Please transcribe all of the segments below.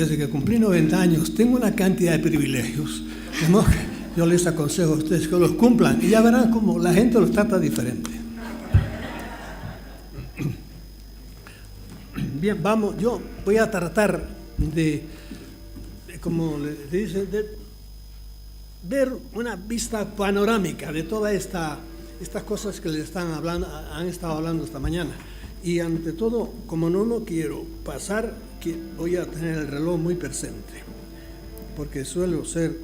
desde que cumplí 90 años, tengo una cantidad de privilegios. Yo les aconsejo a ustedes que los cumplan y ya verán cómo la gente los trata diferente. Bien, vamos, yo voy a tratar de como le dicen, de ver una vista panorámica de todas estas cosas que les han estado hablando esta mañana. Y ante todo, como no quiero pasar, que voy a tener el reloj muy presente, porque suelo ser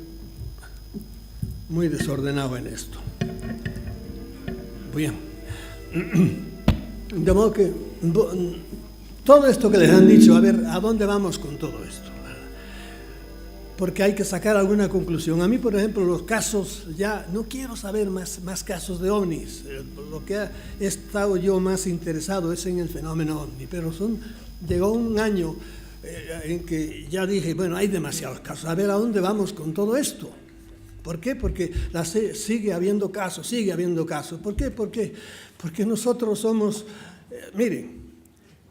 muy desordenado en esto. Bien. De modo que todo esto que les han dicho, a ver, ¿a dónde vamos con todo esto? Porque hay que sacar alguna conclusión. A mí, por ejemplo, los casos, ya no quiero saber más casos de ovnis. Lo que he estado yo más interesado es en el fenómeno ovni, pero llegó un año en que ya dije, bueno, hay demasiados casos, a ver a dónde vamos con todo esto. ¿Por qué? Porque sigue habiendo casos. ¿Por qué? Porque nosotros somos, miren,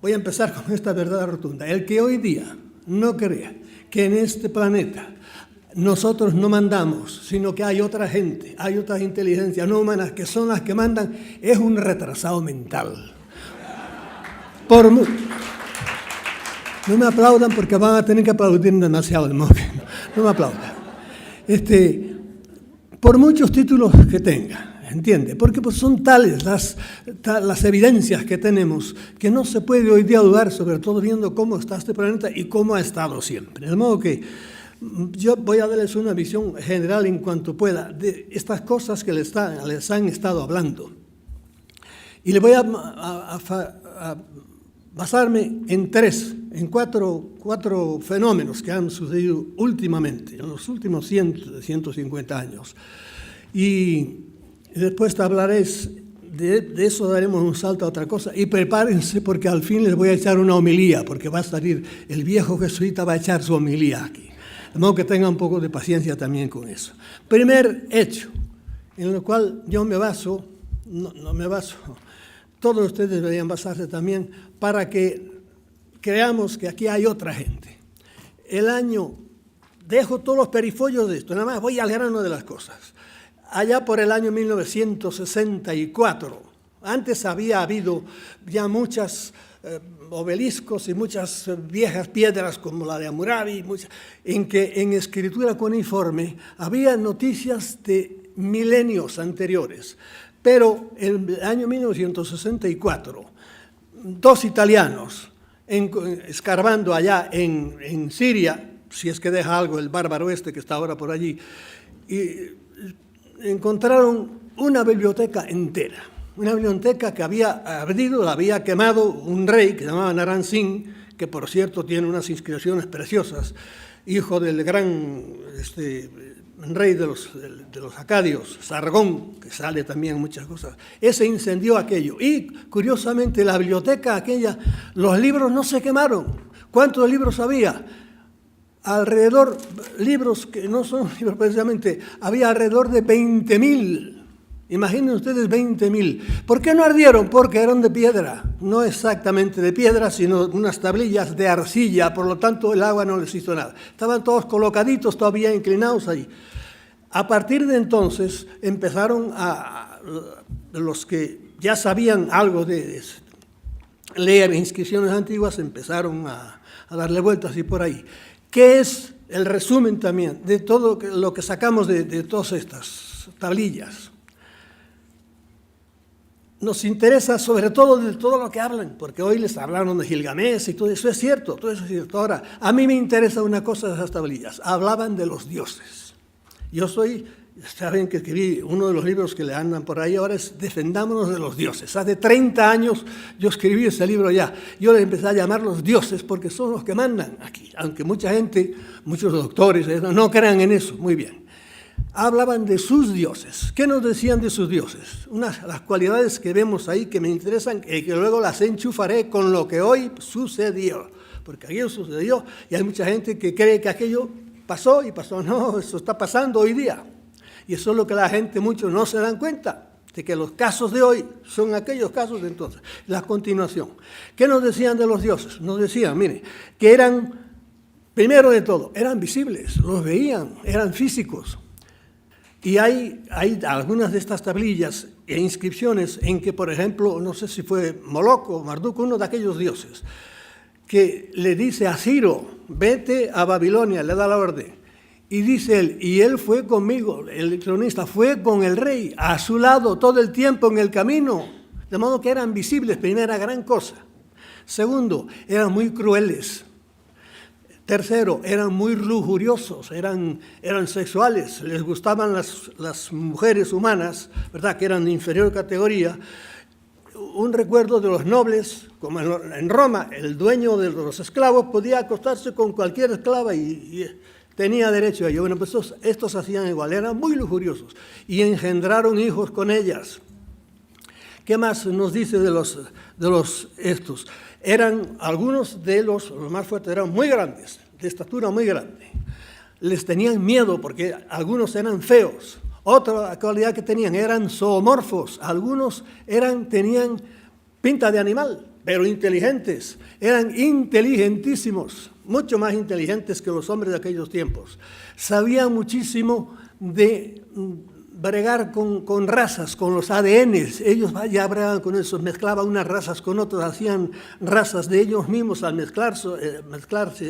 voy a empezar con esta verdad rotunda. El que hoy día no crea que en este planeta nosotros no mandamos, sino que hay otra gente, hay otras inteligencias no humanas que son las que mandan, es un retrasado mental. No me aplaudan porque van a tener que aplaudir demasiado, no me aplaudan. Por muchos títulos que tenga, ¿entiende? Porque pues son tales las evidencias que tenemos que no se puede hoy día dudar, sobre todo viendo cómo está este planeta y cómo ha estado siempre. De modo que yo voy a darles una visión general en cuanto pueda de estas cosas que les han estado hablando. Y le voy a basarme en cuatro fenómenos que han sucedido últimamente, en los últimos 150 años. Y después te hablaré de eso, daremos un salto a otra cosa. Y prepárense porque al fin les voy a echar una homilía, porque va a salir el viejo jesuita, va a echar su homilía aquí. De modo que tengan un poco de paciencia también con eso. Primer hecho, en el cual yo me baso, no me baso, todos ustedes deberían basarse también para que creamos que aquí hay otra gente. Dejo todos los perifollos de esto, nada más voy al grano de las cosas. Allá por el año 1964, antes había habido ya muchos obeliscos y muchas viejas piedras como la de Hammurabi, en que en escritura cuneiforme había noticias de milenios anteriores. Pero en el año 1964, dos italianos, escarbando allá en Siria, si es que deja algo el bárbaro que está ahora por allí, y encontraron una biblioteca entera, una biblioteca que había ardido, la había quemado un rey que se llamaba Naram Sin, que por cierto tiene unas inscripciones preciosas, hijo del gran rey de los acadios, Sargón, que sale también muchas cosas. Ese incendió aquello. Y curiosamente la biblioteca aquella, los libros no se quemaron. ¿Cuántos libros había? Alrededor, libros que no son libros precisamente, había alrededor de 20.000. Imaginen ustedes 20.000. ¿Por qué no ardieron? Porque eran de piedra, no exactamente de piedra, sino unas tablillas de arcilla, por lo tanto el agua no les hizo nada. Estaban todos colocaditos, todavía inclinados ahí. A partir de entonces empezaron los que ya sabían algo de leer inscripciones antiguas, empezaron a darle vueltas y por ahí. ¿Qué es el resumen también de todo lo que sacamos de todas estas tablillas? Nos interesa sobre todo de todo lo que hablan, porque hoy les hablaron de Gilgamesh y todo eso es cierto, todo eso es cierto. Ahora, a mí me interesa una cosa de esas tablillas. Hablaban de los dioses. Saben que escribí uno de los libros que le andan por ahí ahora es Defendámonos de los dioses. Hace 30 años yo escribí ese libro ya. Yo le empecé a llamar los dioses porque son los que mandan aquí. Aunque mucha gente, muchos doctores no crean en eso, muy bien. Hablaban de sus dioses. ¿Qué nos decían de sus dioses? Las cualidades que vemos ahí que me interesan y que luego las enchufaré con lo que hoy sucedió. Porque aquello sucedió y hay mucha gente que cree que aquello pasó y pasó. No, eso está pasando hoy día. Y eso es lo que la gente, muchos no se dan cuenta, de que los casos de hoy son aquellos casos de entonces. La continuación. ¿Qué nos decían de los dioses? Nos decían, mire, que eran Primero de todo, eran visibles, los veían, eran físicos. Y hay algunas de estas tablillas e inscripciones en que, por ejemplo, no sé si fue Moloch o Marduk, uno de aquellos dioses, que le dice a Ciro, vete a Babilonia, le da la orden. Y dice él, y él fue conmigo, el cronista, fue con el rey, a su lado todo el tiempo en el camino. De modo que eran visibles, primera gran cosa. Segundo, eran muy crueles. Tercero, eran muy lujuriosos, eran sexuales, les gustaban las mujeres humanas, ¿verdad?, que eran de inferior categoría. Un recuerdo de los nobles, como en Roma, el dueño de los esclavos podía acostarse con cualquier esclava y tenía derecho a ello. Bueno, pues estos hacían igual, eran muy lujuriosos y engendraron hijos con ellas. ¿Qué más nos dice de estos? Eran algunos de los más fuertes, eran muy grandes, de estatura muy grande. Les tenían miedo porque algunos eran feos. Otra cualidad que tenían, eran zoomorfos. Algunos tenían pinta de animal, pero inteligentes. Eran inteligentísimos, mucho más inteligentes que los hombres de aquellos tiempos. Sabían muchísimo de bregar con razas, con los ADNs. Ellos ya bregaban con eso, mezclaban unas razas con otras, hacían razas de ellos mismos al mezclarse,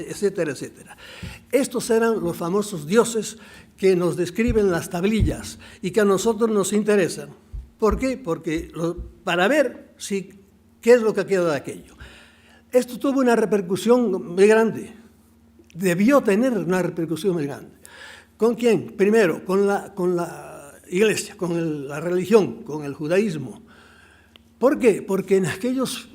etcétera, etcétera. Estos eran los famosos dioses que nos describen las tablillas y que a nosotros nos interesan. ¿Por qué? Porque para ver qué es lo que queda de aquello. Esto tuvo una repercusión muy grande. Debió tener una repercusión muy grande. ¿Con quién? Primero, con la Iglesia, con la religión, con el judaísmo. ¿Por qué? Porque en aquellos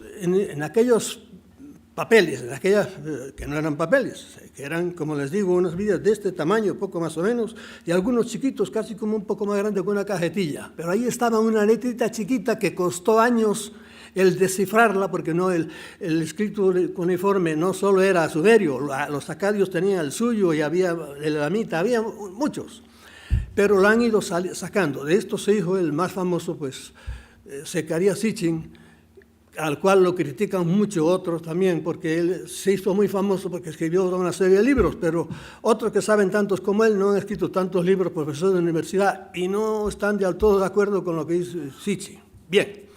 papeles, en aquellas que no eran papeles, que eran, como les digo, unas Biblias de este tamaño, poco más o menos, y algunos chiquitos, casi como un poco más grande que una cajetilla. Pero ahí estaba una letrita chiquita que costó años el descifrarla, porque no el escrito cuneiforme no solo era sumerio, los acadios tenían el suyo y había el elamita, había muchos. Pero lo han ido sacando. De esto se dijo el más famoso, pues, Zecarías Sitchin, al cual lo critican mucho otros también, porque él se hizo muy famoso porque escribió una serie de libros, pero otros que saben tantos como él no han escrito tantos libros, profesores de universidad, y no están del todo de acuerdo con lo que dice Sitchin. Bien.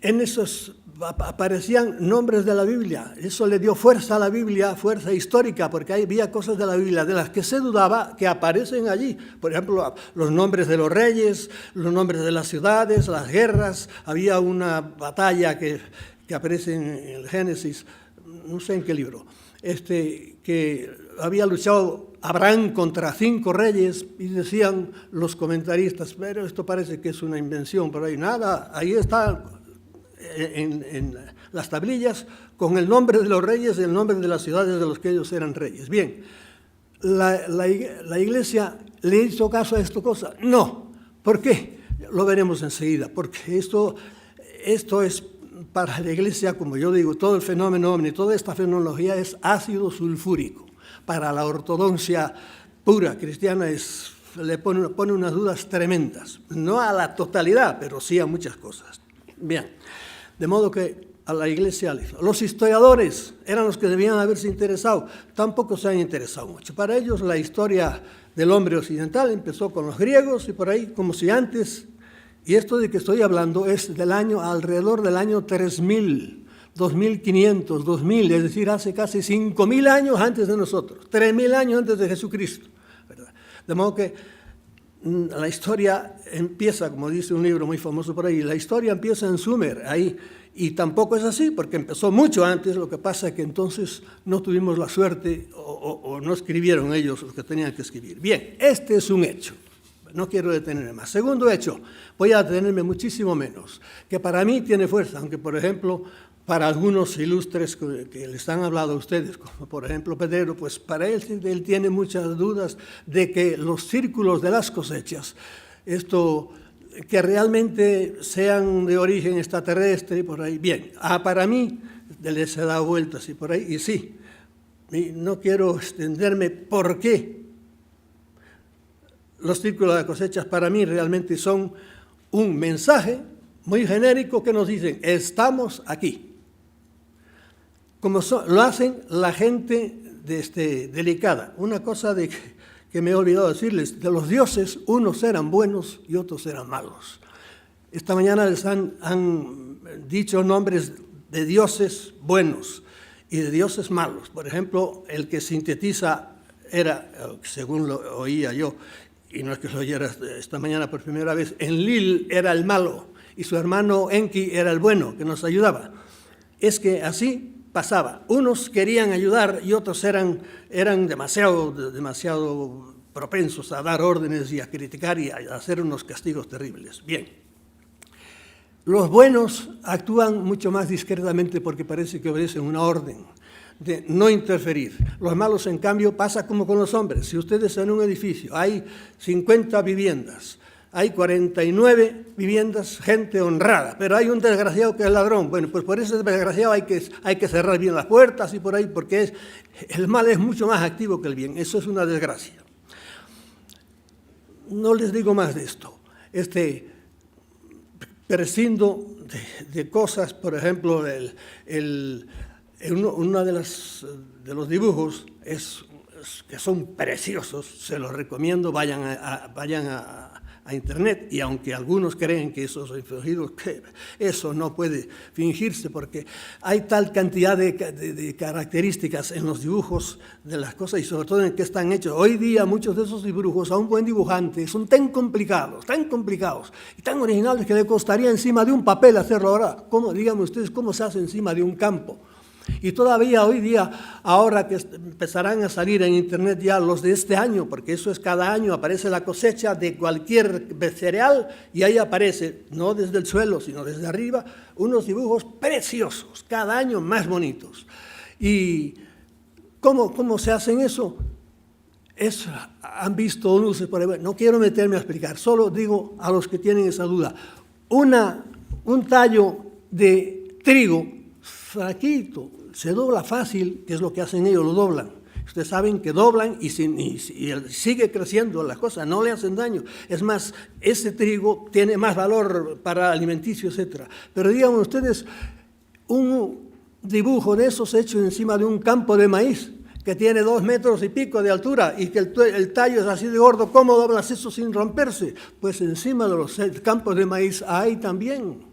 En esos aparecían nombres de la Biblia. Eso le dio fuerza a la Biblia, fuerza histórica, porque había cosas de la Biblia de las que se dudaba que aparecen allí. Por ejemplo, los nombres de los reyes, los nombres de las ciudades, las guerras. Había una batalla que aparece en el Génesis, no sé en qué libro, que había luchado Abraham contra 5 reyes y decían los comentaristas, pero esto parece que es una invención, pero hay nada, ahí está en las tablillas con el nombre de los reyes y el nombre de las ciudades de los que ellos eran reyes. Bien, ¿la Iglesia le hizo caso a esta cosa? No. ¿Por qué? Lo veremos enseguida, porque esto es para la Iglesia, como yo digo, todo el fenómeno ovni, toda esta fenomenología es ácido sulfúrico. Para la ortodoxia pura cristiana le pone unas dudas tremendas, no a la totalidad, pero sí a muchas cosas. Bien. De modo que a la Iglesia, los historiadores eran los que debían haberse interesado, tampoco se han interesado mucho. Para ellos la historia del hombre occidental empezó con los griegos y por ahí, como si antes, y esto de que estoy hablando es alrededor del año 3000, 2500, 2000, es decir, hace casi 5000 años antes de nosotros, 3000 años antes de Jesucristo, ¿verdad? De modo que la historia empieza, como dice un libro muy famoso por ahí, la historia empieza en Sumer, ahí, y tampoco es así, porque empezó mucho antes, lo que pasa es que entonces no tuvimos la suerte o no escribieron ellos lo que tenían que escribir. Bien, este es un hecho, no quiero detenerme más. Segundo hecho, voy a detenerme muchísimo menos, que para mí tiene fuerza, aunque por ejemplo para algunos ilustres que les han hablado a ustedes, como por ejemplo Pedrero, pues para él tiene muchas dudas de que los círculos de las cosechas, que realmente sean de origen extraterrestre, por ahí, bien, para mí les he dado vueltas y por ahí, y sí, y no quiero extenderme por qué los círculos de cosechas para mí realmente son un mensaje muy genérico que nos dicen, estamos aquí. lo hacen la gente delicada. Una cosa que me he olvidado decirles, de los dioses, unos eran buenos y otros eran malos. Esta mañana les han dicho nombres de dioses buenos y de dioses malos. Por ejemplo, el que sintetiza era, según lo oía yo, y no es que lo oyera esta mañana por primera vez, Enlil era el malo y su hermano Enki era el bueno, que nos ayudaba. Es que así pasaba. Unos querían ayudar y otros eran demasiado propensos a dar órdenes y a criticar y a hacer unos castigos terribles. Bien. Los buenos actúan mucho más discretamente porque parece que obedecen una orden de no interferir. Los malos, en cambio, pasa como con los hombres. Si ustedes en un edificio hay 50 viviendas, hay 49 viviendas, gente honrada, pero hay un desgraciado que es ladrón. Bueno, pues por ese desgraciado hay que cerrar bien las puertas y por ahí, porque el mal es mucho más activo que el bien. Eso es una desgracia. No les digo más de esto. Prescindo de cosas, por ejemplo, uno de los dibujos que son preciosos, se los recomiendo, vayan a Internet, y aunque algunos creen que eso es fingido, que eso no puede fingirse, porque hay tal cantidad de características en los dibujos de las cosas y sobre todo en qué están hechos. Hoy día muchos de esos dibujos a un buen dibujante son tan complicados y tan originales que le costaría encima de un papel hacerlo ahora. Díganme ustedes, ¿cómo se hace encima de un campo? Y todavía hoy día, ahora que empezarán a salir en Internet ya los de este año, porque eso es cada año, aparece la cosecha de cualquier cereal y ahí aparece, no desde el suelo, sino desde arriba, unos dibujos preciosos, cada año más bonitos. ¿Y cómo se hacen eso? Han visto luces por ahí. No quiero meterme a explicar, solo digo a los que tienen esa duda. Un tallo de trigo flaquito, se dobla fácil, que es lo que hacen ellos, lo doblan. Ustedes saben que doblan y sigue creciendo la cosa, no le hacen daño. Es más, ese trigo tiene más valor para alimenticio, etc. Pero díganme ustedes, un dibujo de esos hecho encima de un campo de maíz que tiene 2 metros y pico de altura y que el tallo es así de gordo, ¿cómo doblas eso sin romperse? Pues encima de los campos de maíz hay también.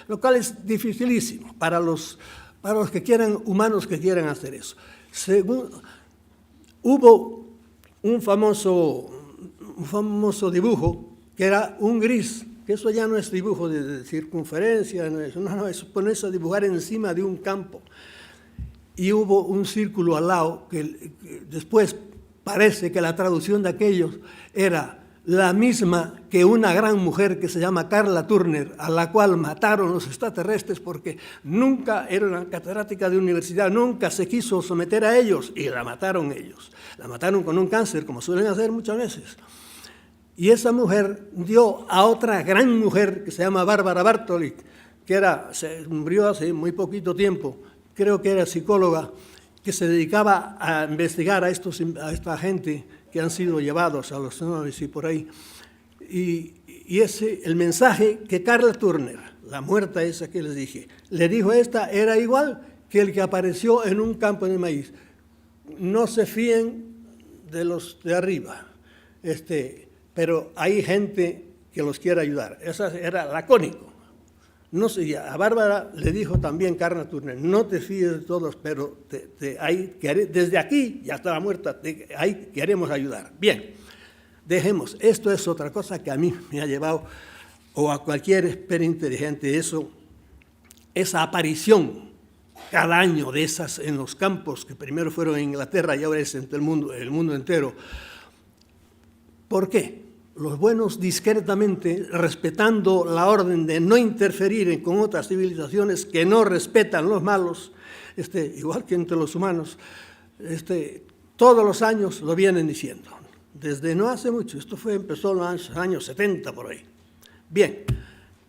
Lo cual es dificilísimo para los humanos que quieran hacer eso. Hubo un famoso dibujo que era un gris, que eso ya no es dibujo de circunferencia, es ponerse a dibujar encima de un campo. Y hubo un círculo al lado que después parece que la traducción de aquellos era la misma que una gran mujer que se llama Karla Turner, a la cual mataron los extraterrestres porque nunca era una catedrática de universidad, nunca se quiso someter a ellos y la mataron ellos. La mataron con un cáncer, como suelen hacer muchas veces. Y esa mujer dio a otra gran mujer que se llama Bárbara Bartoli, que se murió hace muy poquito tiempo, creo que era psicóloga, que se dedicaba a investigar a esta gente que han sido llevados a los sonores y por ahí. Y el mensaje que Karla Turner, la muerta esa que les dije, le dijo a esta, era igual que el que apareció en un campo de maíz. No se fíen de los de arriba, pero hay gente que los quiere ayudar. Esa era lacónico. No sé, a Bárbara le dijo también Karla Turner, no te fíes de todos, pero desde aquí, ya estaba muerta, ahí queremos ayudar. Bien, dejemos. Esto es otra cosa que a mí me ha llevado, o a cualquier espera inteligente, esa aparición cada año de esas en los campos, que primero fueron en Inglaterra y ahora es en el mundo entero. ¿Por qué? Los buenos discretamente, respetando la orden de no interferir con otras civilizaciones que no respetan los malos, igual que entre los humanos, todos los años lo vienen diciendo. Desde no hace mucho, empezó en los años 70 por ahí. Bien,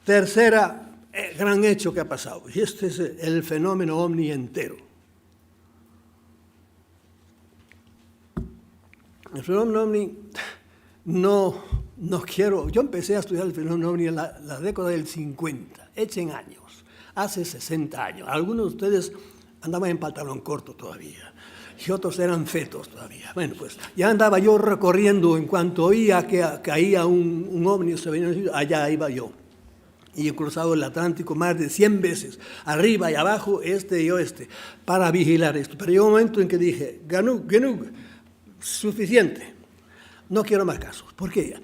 tercera gran hecho que ha pasado, y es el fenómeno ovni entero. El fenómeno ovni no quiero. Yo empecé a estudiar el fenómeno ovni en la década del 50, echen años, hace 60 años. Algunos de ustedes Andaba en pantalón corto todavía. Y otros eran fetos todavía. Bueno, pues ya andaba yo recorriendo, en cuanto oía que caía un ovni, allá iba yo. Y he cruzado el Atlántico más de 100 veces, arriba y abajo, este y oeste, para vigilar esto. Pero llegó un momento en que dije, Genug, suficiente, no quiero más casos. ¿Por qué?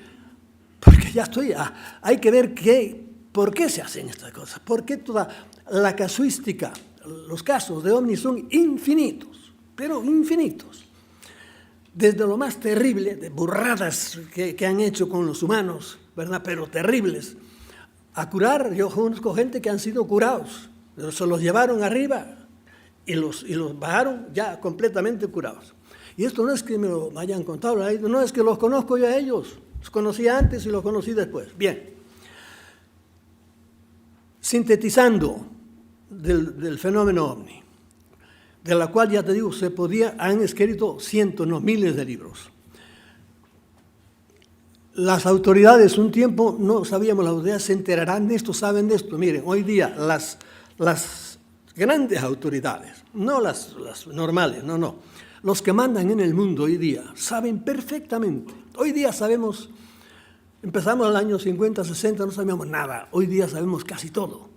Porque ya estoy, hay que ver por qué se hacen estas cosas, por qué toda la casuística, los casos de ovnis son infinitos. Pero infinitos, desde lo más terrible, de burradas que han hecho con los humanos, ¿verdad? Pero terribles, a curar. Yo conozco gente que han sido curados, se los llevaron arriba y los bajaron ya completamente curados. Y esto no es que me lo hayan contado, no es que los conozco yo a ellos, los conocí antes y los conocí después. Bien, sintetizando del fenómeno ovni, de la cual, ya te digo, han escrito cientos, no miles de libros. Las autoridades, un tiempo no sabíamos, las autoridades se enterarán de esto, saben de esto. Miren, hoy día las grandes autoridades, no las normales, no, los que mandan en el mundo hoy día, saben perfectamente. Hoy día sabemos, empezamos en el año 50, 60, no sabíamos nada, hoy día sabemos casi todo.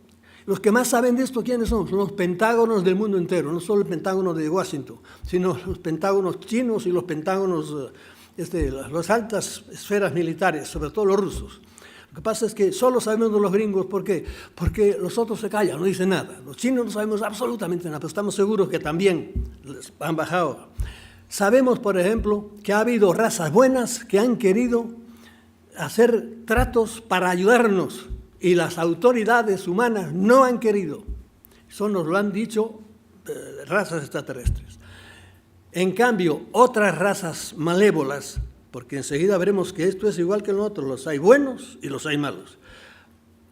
Los que más saben de esto, ¿quiénes son? Son los pentágonos del mundo entero, no solo el pentágono de Washington, sino los pentágonos chinos y los pentágonos, las altas esferas militares, sobre todo los rusos. Lo que pasa es que solo sabemos de los gringos, ¿por qué? Porque los otros se callan, no dicen nada. Los chinos no sabemos absolutamente nada, pero estamos seguros que también les han bajado. Sabemos, por ejemplo, que ha habido razas buenas que han querido hacer tratos para ayudarnos, y las autoridades humanas no han querido. Eso nos lo han dicho razas extraterrestres. En cambio, otras razas malévolas, porque enseguida veremos que esto es igual que en lo otro, los hay buenos y los hay malos,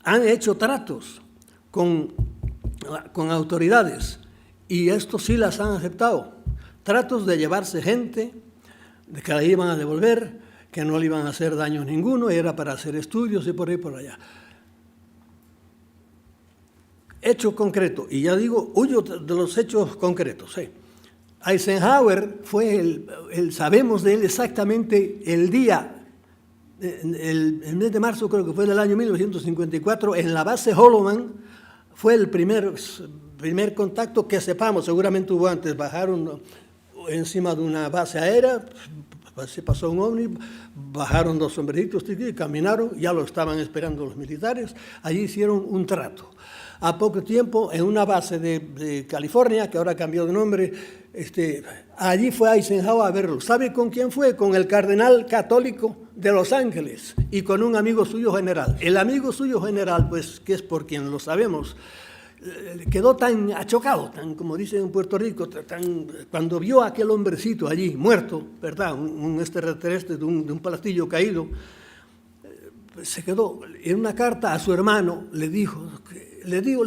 han hecho tratos con autoridades y esto sí las han aceptado. Tratos de llevarse gente, de que la iban a devolver, que no le iban a hacer daño ninguno, era para hacer estudios y por ahí por allá. Hecho concreto, y ya digo, huyo de los hechos concretos. Eisenhower fue sabemos de él exactamente el día, el mes de marzo creo que fue del año 1954, en la base Holloman, fue el primer contacto que sepamos, seguramente hubo antes, bajaron encima de una base aérea, se pasó un ovni, bajaron dos sombreritos y caminaron, ya lo estaban esperando los militares, allí hicieron un trato. A poco tiempo, en una base de California, que ahora cambió de nombre, allí fue Eisenhower a verlo. ¿Sabe con quién fue? Con el cardenal católico de Los Ángeles y con un amigo suyo general. El amigo suyo general, pues, que es por quien lo sabemos, quedó tan achocado, tan, como dicen en Puerto Rico, cuando vio a aquel hombrecito allí, muerto, ¿verdad? Un extraterrestre de un platillo caído, se quedó. En una carta a su hermano le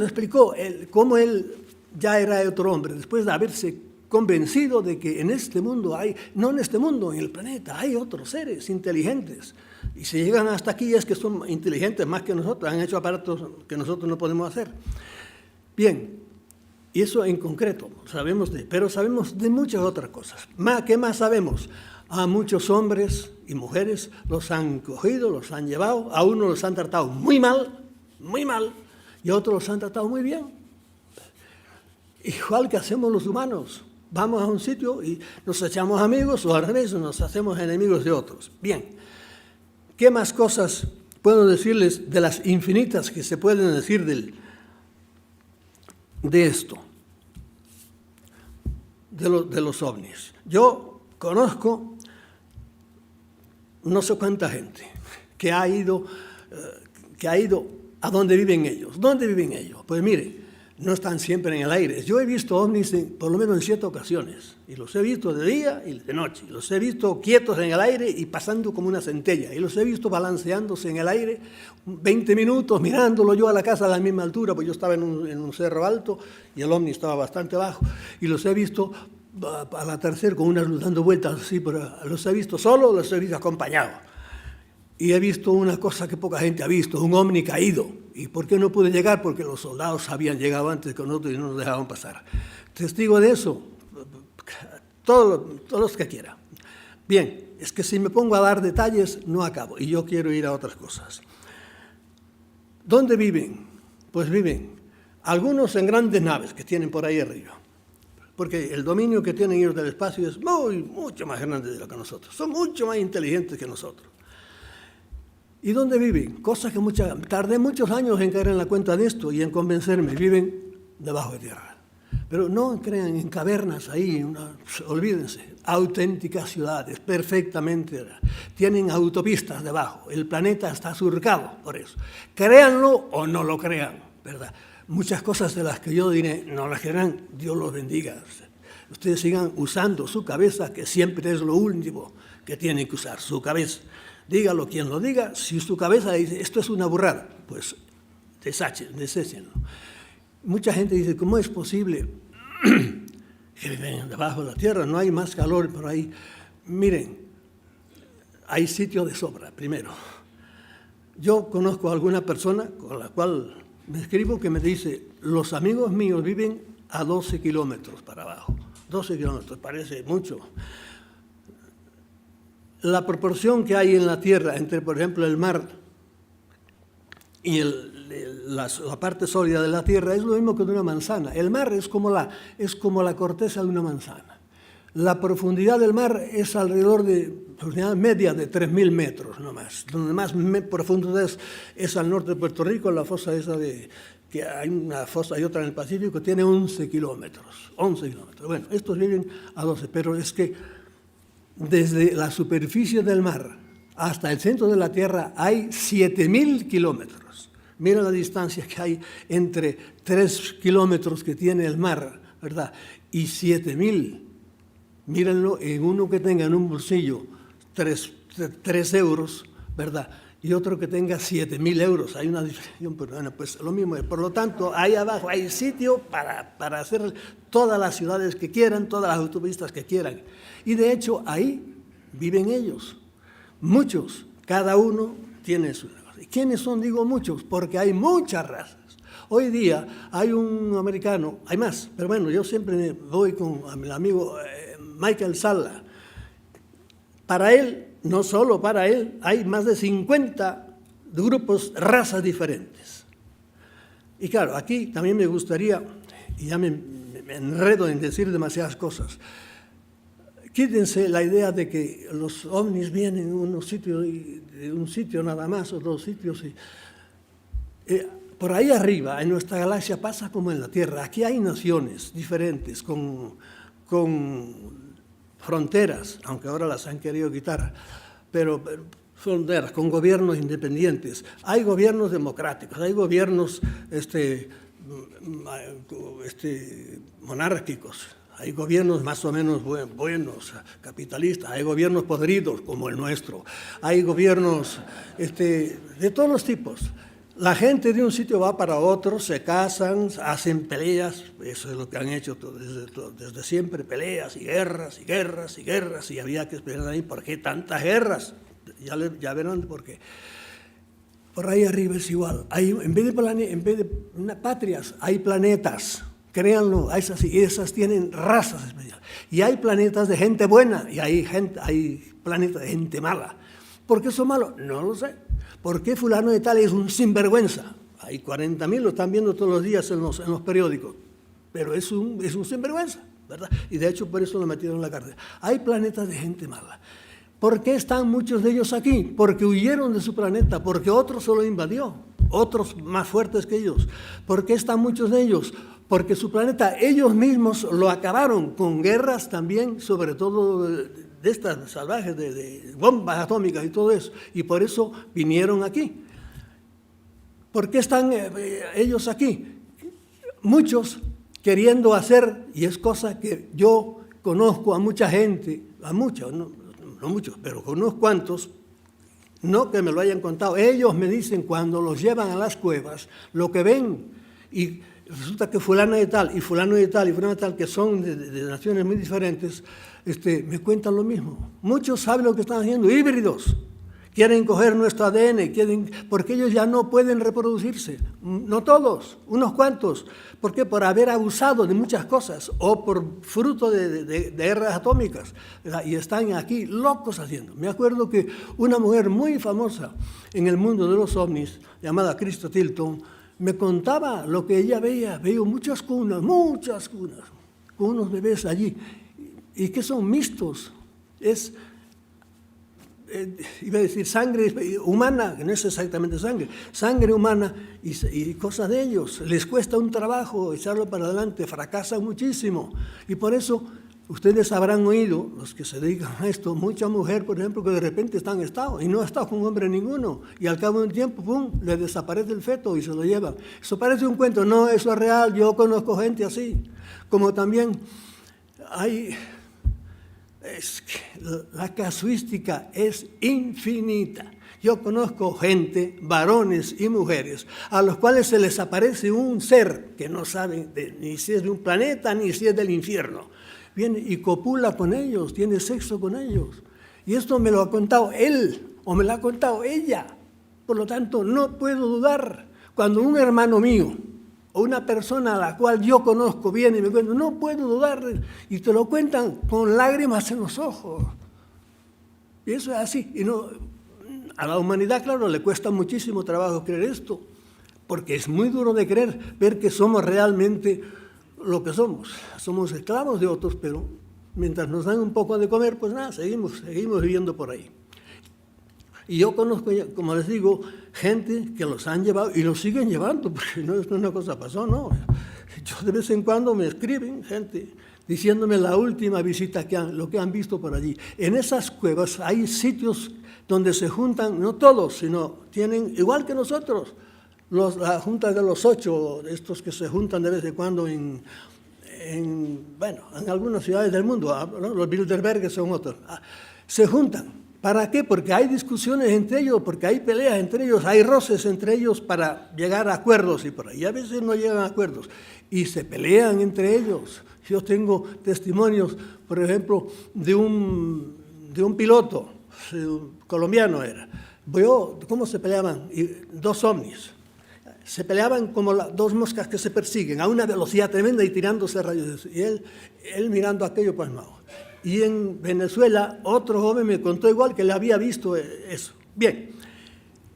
explicó cómo él ya era otro hombre, después de haberse convencido de que en este mundo no en este mundo, en el planeta, hay otros seres inteligentes. Y si llegan hasta aquí es que son inteligentes más que nosotros, han hecho aparatos que nosotros no podemos hacer. Bien, y eso en concreto, pero sabemos de muchas otras cosas. ¿Qué más sabemos? A muchos hombres y mujeres los han cogido, los han llevado, a unos los han tratado muy mal, y a otros los han tratado muy bien. Igual que hacemos los humanos. Vamos a un sitio y nos echamos amigos, o al revés, nos hacemos enemigos de otros. Bien, ¿qué más cosas puedo decirles de las infinitas que se pueden decir de esto, de los ovnis? Yo conozco no sé cuánta gente que ha ido a donde viven ellos. ¿Dónde viven ellos? Pues mire, no están siempre en el aire. Yo he visto ovnis por lo menos en 7 ocasiones, y los he visto de día y de noche. Los he visto quietos en el aire y pasando como una centella, y los he visto balanceándose en el aire 20 minutos, mirándolo yo a la casa a la misma altura, pues yo estaba en un cerro alto y el ovni estaba bastante bajo, y los he visto al atardecer con una luz dando vueltas así, pero los he visto solo, los he visto acompañados. y he visto una cosa que poca gente ha visto, un ovni caído. ¿Y por qué no pude llegar? Porque los soldados habían llegado antes que nosotros y no nos dejaban pasar. Testigo de eso, todos los que quiera. Bien, es que si me pongo a dar detalles no acabo y yo quiero ir a otras cosas. ¿Dónde viven? Pues viven algunos en grandes naves que tienen por ahí arriba, porque el dominio que tienen ellos del espacio es mucho más grande de lo que nosotros. Son mucho más inteligentes que nosotros. ¿Y dónde viven? Cosas que tardé muchos años en caer en la cuenta de esto y en convencerme. Viven debajo de tierra. Pero no crean en cavernas ahí, olvídense. Auténticas ciudades, perfectamente. Tienen autopistas debajo. El planeta está surcado por eso. Créanlo o no lo crean, ¿verdad? Muchas cosas de las que yo diré, no las creerán, Dios los bendiga. Ustedes sigan usando su cabeza, que siempre es lo último que tienen que usar, su cabeza. Dígalo quien lo diga, si su cabeza dice, esto es una burrada, pues deséchenlo. Mucha gente dice, ¿cómo es posible que viven debajo de la tierra? No hay más calor por ahí. Miren, hay sitio de sobra, primero. Yo conozco a alguna persona con la cual me escribo que me dice, los amigos míos viven a 12 kilómetros para abajo. 12 kilómetros, parece mucho. La proporción que hay en la tierra entre, por ejemplo, el mar y la parte sólida de la tierra es lo mismo que de una manzana. El mar es como la corteza de una manzana. La profundidad del mar es alrededor de, profundidad media de 3.000 metros, no más. Donde más profundo es al norte de Puerto Rico, la fosa esa que hay una fosa y otra en el Pacífico, tiene 11 kilómetros. 11 kilómetros. Bueno, estos viven a 12, pero es que desde la superficie del mar hasta el centro de la Tierra hay 7.000 kilómetros. Mira la distancia que hay entre 3 kilómetros que tiene el mar, ¿verdad? Y 7.000. Mírenlo en uno que tenga en un bolsillo 3 euros, ¿verdad? Y otro que tenga 7.000 euros. Hay una diferencia, pero bueno, pues lo mismo. Por lo tanto, ahí abajo hay sitio para hacer todas las ciudades que quieran, todas las autopistas que quieran. Y de hecho, ahí viven ellos. Muchos, cada uno tiene su negocio. ¿Y quiénes son? Digo muchos, porque hay muchas razas. Hoy día hay un americano, hay más, pero bueno, yo siempre voy con mi amigo Michael Salla. Para él, no solo para él, hay más de 50 grupos, razas diferentes. Y claro, aquí también me gustaría, y ya me enredo en decir demasiadas cosas, quítense la idea de que los ovnis vienen de un sitio nada más, o dos sitios. Por ahí arriba, en nuestra galaxia, pasa como en la Tierra. Aquí hay naciones diferentes, con fronteras, aunque ahora las han querido quitar, pero fronteras, con gobiernos independientes. Hay gobiernos democráticos, hay gobiernos monárquicos, hay gobiernos más o menos buenos, capitalistas, hay gobiernos podridos como el nuestro, hay gobiernos de todos los tipos. La gente de un sitio va para otro, se casan, hacen peleas, eso es lo que han hecho desde siempre, peleas y guerras y guerras y guerras, y había que esperar ahí, ¿por qué tantas guerras? Ya verán por qué. Por ahí arriba es igual, en vez de patrias, hay planetas, créanlo, esas tienen razas especiales. Y hay planetas de gente buena y hay planetas de gente mala. ¿Por qué son malos? No lo sé. ¿Por qué fulano de tal es un sinvergüenza? Hay 40.000, lo están viendo todos los días en los periódicos, pero es un sinvergüenza, ¿verdad? Y de hecho por eso lo metieron en la cárcel. Hay planetas de gente mala. ¿Por qué están muchos de ellos aquí? Porque huyeron de su planeta, porque otro se lo invadió, otros más fuertes que ellos. ¿Por qué están muchos de ellos? Porque su planeta ellos mismos lo acabaron con guerras también, sobre todo de estas salvajes, de bombas atómicas y todo eso, y por eso vinieron aquí. ¿Por qué están ellos aquí? Muchos queriendo hacer, y es cosa que yo conozco a mucha gente, a muchos, no muchos, pero con unos cuantos, no que me lo hayan contado, ellos me dicen cuando los llevan a las cuevas, lo que ven, y resulta que fulano de tal, y fulano de tal, y fulano de tal, que son de naciones muy diferentes, me cuentan lo mismo. Muchos saben lo que están haciendo, híbridos, Quieren coger nuestro ADN, porque ellos ya no pueden reproducirse. No todos, unos cuantos. ¿Por qué? Por haber abusado de muchas cosas o por fruto de guerras atómicas. ¿Verdad? Y están aquí locos haciendo. Me acuerdo que una mujer muy famosa en el mundo de los ovnis, llamada Christa Tilton, me contaba lo que ella veía. Veo muchas cunas, con unos bebés allí, y que son mixtos. Iba a decir sangre humana, que no es exactamente sangre humana y cosas de ellos. Les cuesta un trabajo echarlo para adelante, fracasan muchísimo. Y por eso ustedes habrán oído, los que se dedican a esto, mucha mujer, por ejemplo, que de repente está en estado y no ha estado con hombre ninguno. Y al cabo de un tiempo, ¡pum!, le desaparece el feto y se lo llevan. Eso parece un cuento, no, eso es real, yo conozco gente así. Como también hay... Es que la casuística es infinita. Yo conozco gente, varones y mujeres, a los cuales se les aparece un ser que no saben ni si es de un planeta ni si es del infierno. Viene y copula con ellos, tiene sexo con ellos. Y esto me lo ha contado él o me lo ha contado ella. Por lo tanto, no puedo dudar. Cuando un hermano mío o una persona a la cual yo conozco viene y me cuenta, no puedo dudar, y te lo cuentan con lágrimas en los ojos. Y eso es así. Y no, a la humanidad, claro, le cuesta muchísimo trabajo creer esto, porque es muy duro de creer, ver que somos realmente lo que somos. Somos esclavos de otros, pero mientras nos dan un poco de comer, pues nada, seguimos viviendo por ahí. Y yo conozco, como les digo, gente que los han llevado y los siguen llevando, porque no es una cosa pasó, no. Yo de vez en cuando me escriben gente diciéndome la última visita lo que han visto por allí. En esas cuevas hay sitios donde se juntan, no todos, sino tienen, igual que nosotros, la junta de los 8, estos que se juntan de vez en cuando en algunas ciudades del mundo, ¿no? Los Bilderberg son otros, se juntan. ¿Para qué? Porque hay discusiones entre ellos, porque hay peleas entre ellos, hay roces entre ellos para llegar a acuerdos y por ahí a veces no llegan a acuerdos y se pelean entre ellos. Yo tengo testimonios, por ejemplo, de un piloto colombiano era. Veo cómo se peleaban, dos ovnis. Se peleaban como dos moscas que se persiguen a una velocidad tremenda y tirándose rayos. Y él mirando aquello pasmado. Y en Venezuela otro joven me contó igual que le había visto eso. Bien,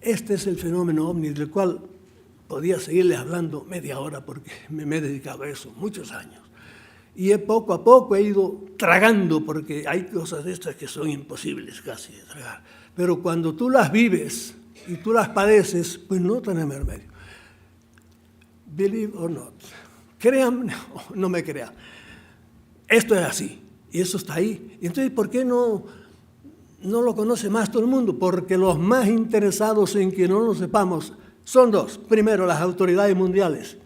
este es el fenómeno ovni del cual podía seguirle hablando media hora porque me he dedicado a eso muchos años. Y poco a poco he ido tragando porque hay cosas de estas que son imposibles casi de tragar. Pero cuando tú las vives y tú las padeces, pues no tenemos remedio. Believe or not. Créanme o no me crean. Esto es así. Y eso está ahí. Y entonces, ¿por qué no lo conoce más todo el mundo? Porque los más interesados en que no lo sepamos son dos. Primero, las autoridades mundiales,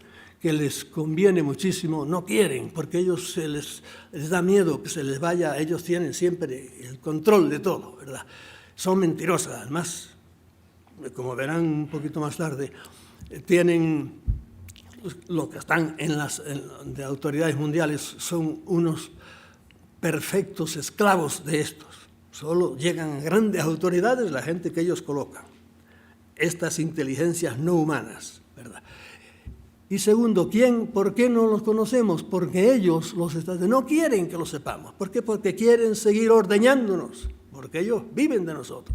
que les conviene muchísimo, no quieren, porque ellos les da miedo que se les vaya. Ellos tienen siempre el control de todo, ¿verdad? Son mentirosas, además, como verán un poquito más tarde, tienen lo que están de autoridades mundiales, son unos perfectos esclavos de estos. Solo llegan a grandes autoridades la gente que ellos colocan. Estas inteligencias no humanas, ¿verdad? Y segundo, ¿por qué no los conocemos? Porque ellos, los estados, no quieren que lo sepamos. ¿Por qué? Porque quieren seguir ordeñándonos, porque ellos viven de nosotros.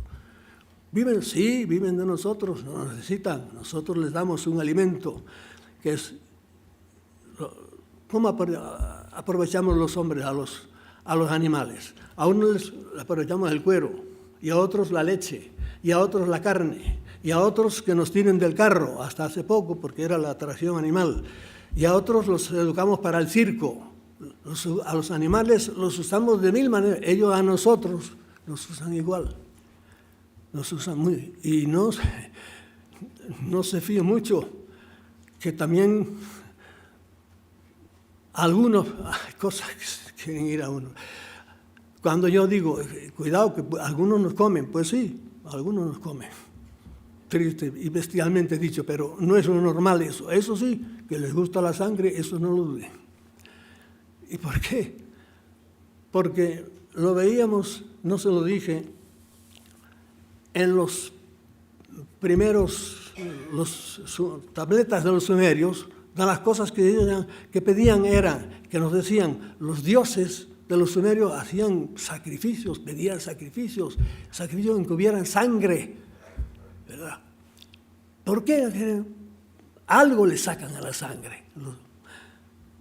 Viven de nosotros, nos necesitan. Nosotros les damos un alimento que es... ¿Cómo aprovechamos los hombres a los animales? A unos les aprovechamos el cuero, y a otros la leche, y a otros la carne, y a otros que nos tiren del carro, hasta hace poco, porque era la atracción animal, y a otros los educamos para el circo. A los animales los usamos de mil maneras, ellos a nosotros nos usan igual, nos usan muy, y no se fíe mucho, que también algunos, hay cosas que quieren ir a uno. Cuando yo digo, cuidado que algunos nos comen, pues sí, algunos nos comen. Triste y bestialmente dicho, pero no es lo normal eso. Eso sí, que les gusta la sangre, eso no lo duden. ¿Y por qué? Porque lo veíamos, no se lo dije, en los primeros tabletas de los sumerios, de las cosas que pedían era, que nos decían, los dioses de los sumerios hacían sacrificios, pedían sacrificios en que hubieran sangre, ¿verdad? ¿Por qué? Algo le sacan a la sangre.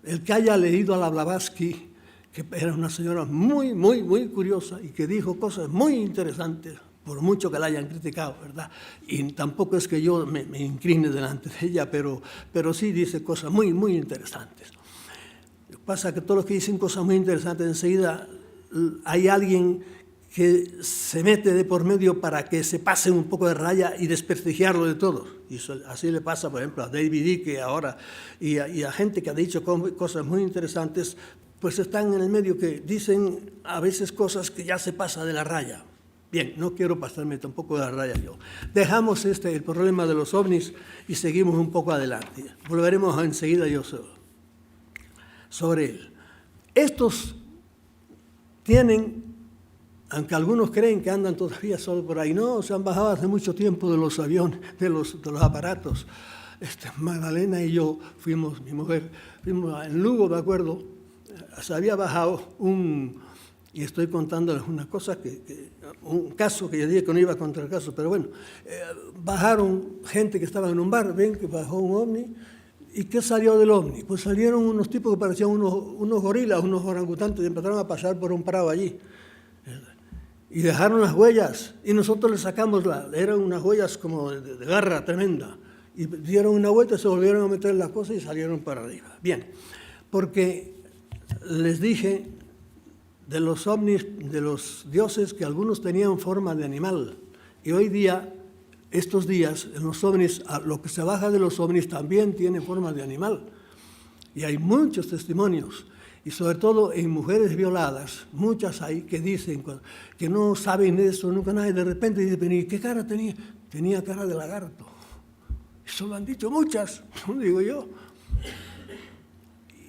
El que haya leído a la Blavatsky, que era una señora muy, muy, muy curiosa y que dijo cosas muy interesantes, por mucho que la hayan criticado, ¿verdad? Y tampoco es que yo me incline delante de ella, pero sí dice cosas muy, muy interesantes. Lo que pasa es que todos los que dicen cosas muy interesantes, enseguida hay alguien que se mete de por medio para que se pase un poco de raya y desprestigiarlo de todos. Y así le pasa, por ejemplo, a David Icke ahora, y a gente que ha dicho cosas muy interesantes, pues están en el medio que dicen a veces cosas que ya se pasa de la raya. Bien, no quiero pasarme tampoco de la raya yo. Dejamos el problema de los ovnis y seguimos un poco adelante. Volveremos enseguida yo sobre él. Estos tienen, aunque algunos creen que andan todavía solo por ahí, no, se han bajado hace mucho tiempo de los aviones, de los aparatos. Magdalena y yo fuimos, mi mujer, fuimos en Lugo, me acuerdo, se había bajado y estoy contándoles una cosa, un caso que yo dije que no iba a contar el caso, pero bueno, bajaron gente que estaba en un bar, ven que bajó un ovni, ¿y qué salió del ovni? Pues salieron unos tipos que parecían unos gorilas, unos orangutantes, y empezaron a pasar por un prado allí. Y dejaron las huellas, y nosotros les sacamos, eran unas huellas como de garra tremenda, y dieron una vuelta, se volvieron a meter las cosas y salieron para arriba. Bien, porque les dije de los ovnis, de los dioses, que algunos tenían forma de animal, y hoy día, estos días, en los ovnis, lo que se baja de los ovnis también tiene forma de animal, y hay muchos testimonios, y sobre todo en mujeres violadas, muchas hay que dicen que no saben eso, nunca nadie, de repente dicen, ¿y qué cara tenía? Tenía cara de lagarto. Eso lo han dicho muchas, no digo yo.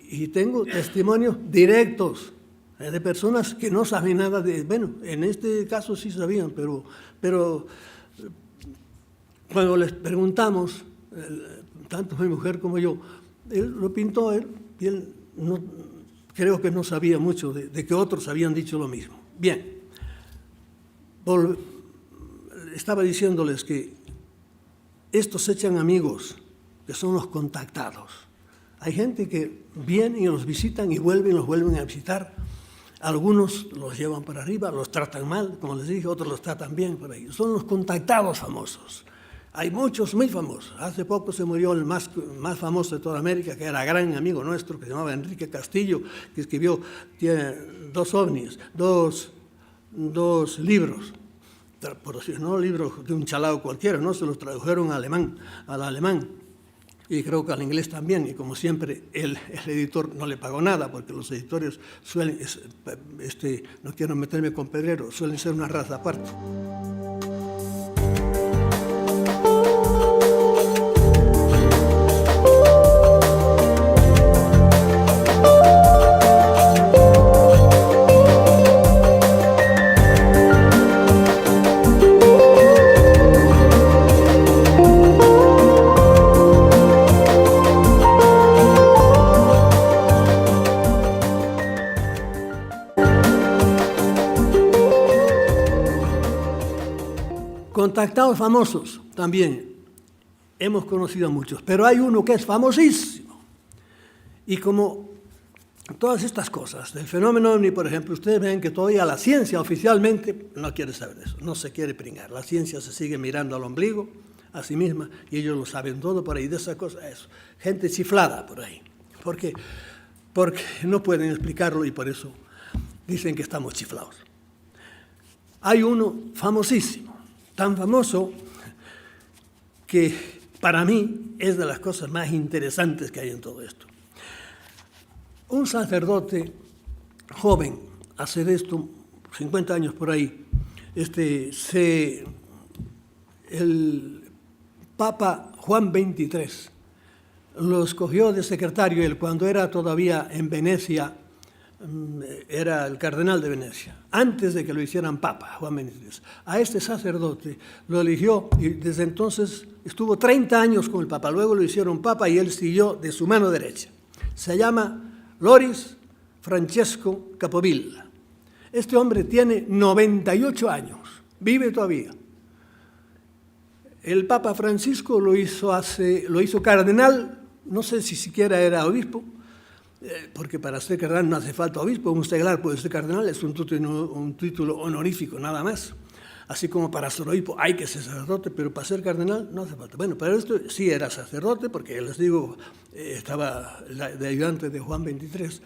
Y tengo testimonios directos de personas que no saben nada de... Bueno, en este caso sí sabían, pero cuando les preguntamos, tanto mi mujer como yo, él lo pintó y él no, creo que no sabía mucho de que otros habían dicho lo mismo. Bien, estaba diciéndoles que estos se echan amigos, que son los contactados. Hay gente que viene y los visitan y los vuelven a visitar. Algunos los llevan para arriba, los tratan mal, como les dije, otros los tratan bien por ahí. Son los contactados famosos. Hay muchos muy famosos. Hace poco se murió el más famoso de toda América, que era gran amigo nuestro, que se llamaba Enrique Castillo, que escribió, tiene 2 ovnis, dos libros. Por decir, no libros de un chalao cualquiera, no, se los tradujeron al alemán, y creo que al inglés también, y como siempre el editor no le pagó nada, porque los editores suelen, no quiero meterme con pedreros, suelen ser una raza aparte. Contactados famosos también, hemos conocido a muchos, pero hay uno que es famosísimo. Y como todas estas cosas, del fenómeno ovni, por ejemplo, ustedes ven que todavía la ciencia oficialmente no quiere saber de eso, no se quiere pringar. La ciencia se sigue mirando al ombligo, a sí misma, y ellos lo saben todo por ahí, de esas cosas, eso. Gente chiflada por ahí. ¿Por qué? Porque no pueden explicarlo y por eso dicen que estamos chiflados. Hay uno famosísimo, tan famoso que para mí es de las cosas más interesantes que hay en todo esto. Un sacerdote joven, hace de esto 50 años por ahí, el Papa Juan XXIII lo escogió de secretario, él cuando era todavía en Venecia era el cardenal de Venecia, antes de que lo hicieran papa, Juan XXIII. A este sacerdote lo eligió y desde entonces estuvo 30 años con el papa. Luego lo hicieron papa y él siguió de su mano derecha. Se llama Loris Francesco Capovilla. Este hombre tiene 98 años, vive todavía. El Papa Francisco lo hizo cardenal, no sé si siquiera era obispo, porque para ser cardenal no hace falta obispo, un seglar puede ser cardenal, es un título honorífico nada más. Así como para ser obispo hay que ser sacerdote, pero para ser cardenal no hace falta. Bueno, pero esto sí era sacerdote, porque les digo, estaba de ayudante de Juan XXIII,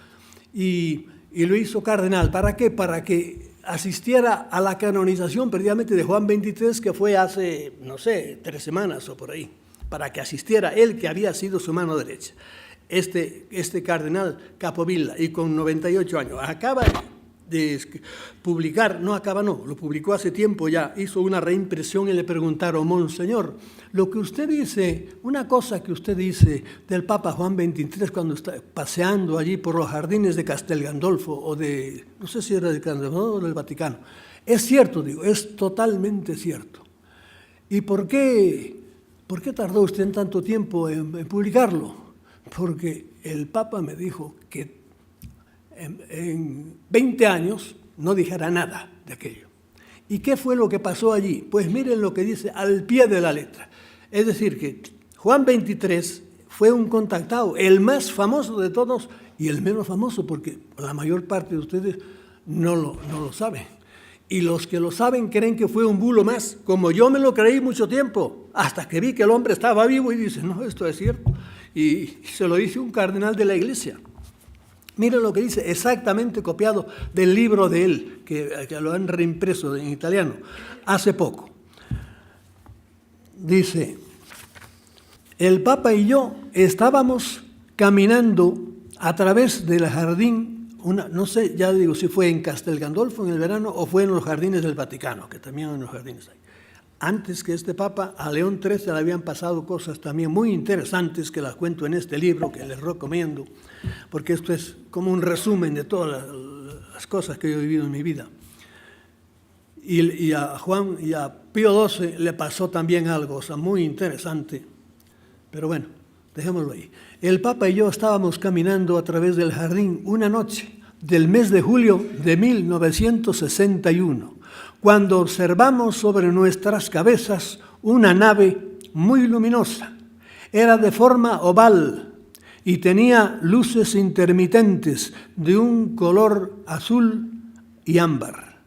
y lo hizo cardenal. ¿Para qué? Para que asistiera a la canonización previamente de Juan XXIII, que fue hace, no sé, 3 semanas o por ahí, para que asistiera él, que había sido su mano derecha. Este cardenal Capovilla, y con 98 años, acaba de publicar, lo publicó hace tiempo ya, hizo una reimpresión y le preguntaron: Monseñor, lo que usted dice, una cosa que usted dice del Papa Juan XXIII cuando está paseando allí por los jardines de Castel Gandolfo, o de, no sé si era de Castel Gandolfo o del Vaticano, es cierto, digo, es totalmente cierto. ¿Y por qué tardó usted en tanto tiempo en publicarlo? Porque el Papa me dijo que en 20 años no dijera nada de aquello. ¿Y qué fue lo que pasó allí? Pues miren lo que dice al pie de la letra. Es decir, que Juan XXIII fue un contactado, el más famoso de todos y el menos famoso, porque la mayor parte de ustedes no lo saben. Y los que lo saben creen que fue un bulo más, como yo me lo creí mucho tiempo, hasta que vi que el hombre estaba vivo y dice: no, esto es cierto. Y se lo dice un cardenal de la Iglesia. Miren lo que dice, exactamente copiado del libro de él, que lo han reimpreso en italiano hace poco. Dice: el Papa y yo estábamos caminando a través del jardín, no sé, ya digo si fue en Castel Gandolfo en el verano o fue en los jardines del Vaticano, que también en los jardines hay. Antes que este Papa, a León XIII le habían pasado cosas también muy interesantes que las cuento en este libro, que les recomiendo, porque esto es como un resumen de todas las cosas que yo he vivido en mi vida. Y a Juan y a Pío XII le pasó también algo, o sea, muy interesante. Pero bueno, dejémoslo ahí. El Papa y yo estábamos caminando a través del jardín una noche del mes de julio de 1961, cuando observamos sobre nuestras cabezas una nave muy luminosa. Era de forma oval y tenía luces intermitentes de un color azul y ámbar.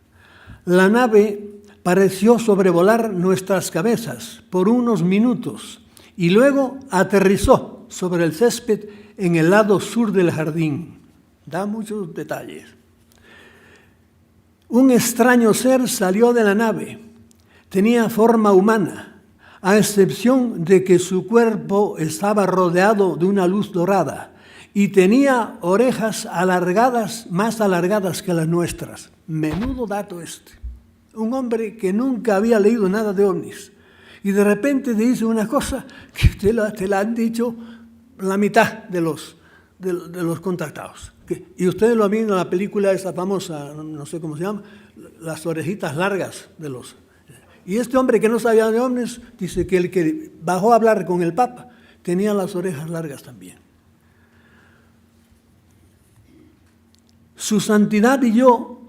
La nave pareció sobrevolar nuestras cabezas por unos minutos y luego aterrizó sobre el césped en el lado sur del jardín. Da muchos detalles. Un extraño ser salió de la nave. Tenía forma humana, a excepción de que su cuerpo estaba rodeado de una luz dorada y tenía orejas alargadas, más alargadas que las nuestras. Menudo dato este. Un hombre que nunca había leído nada de ovnis y de repente te dice una cosa que te la han dicho la mitad de los contactados. Y ustedes lo han visto en la película esa famosa, no sé cómo se llama, las orejitas largas de los... Y este hombre que no sabía de ovnis dice que el que bajó a hablar con el Papa tenía las orejas largas también. Su santidad y yo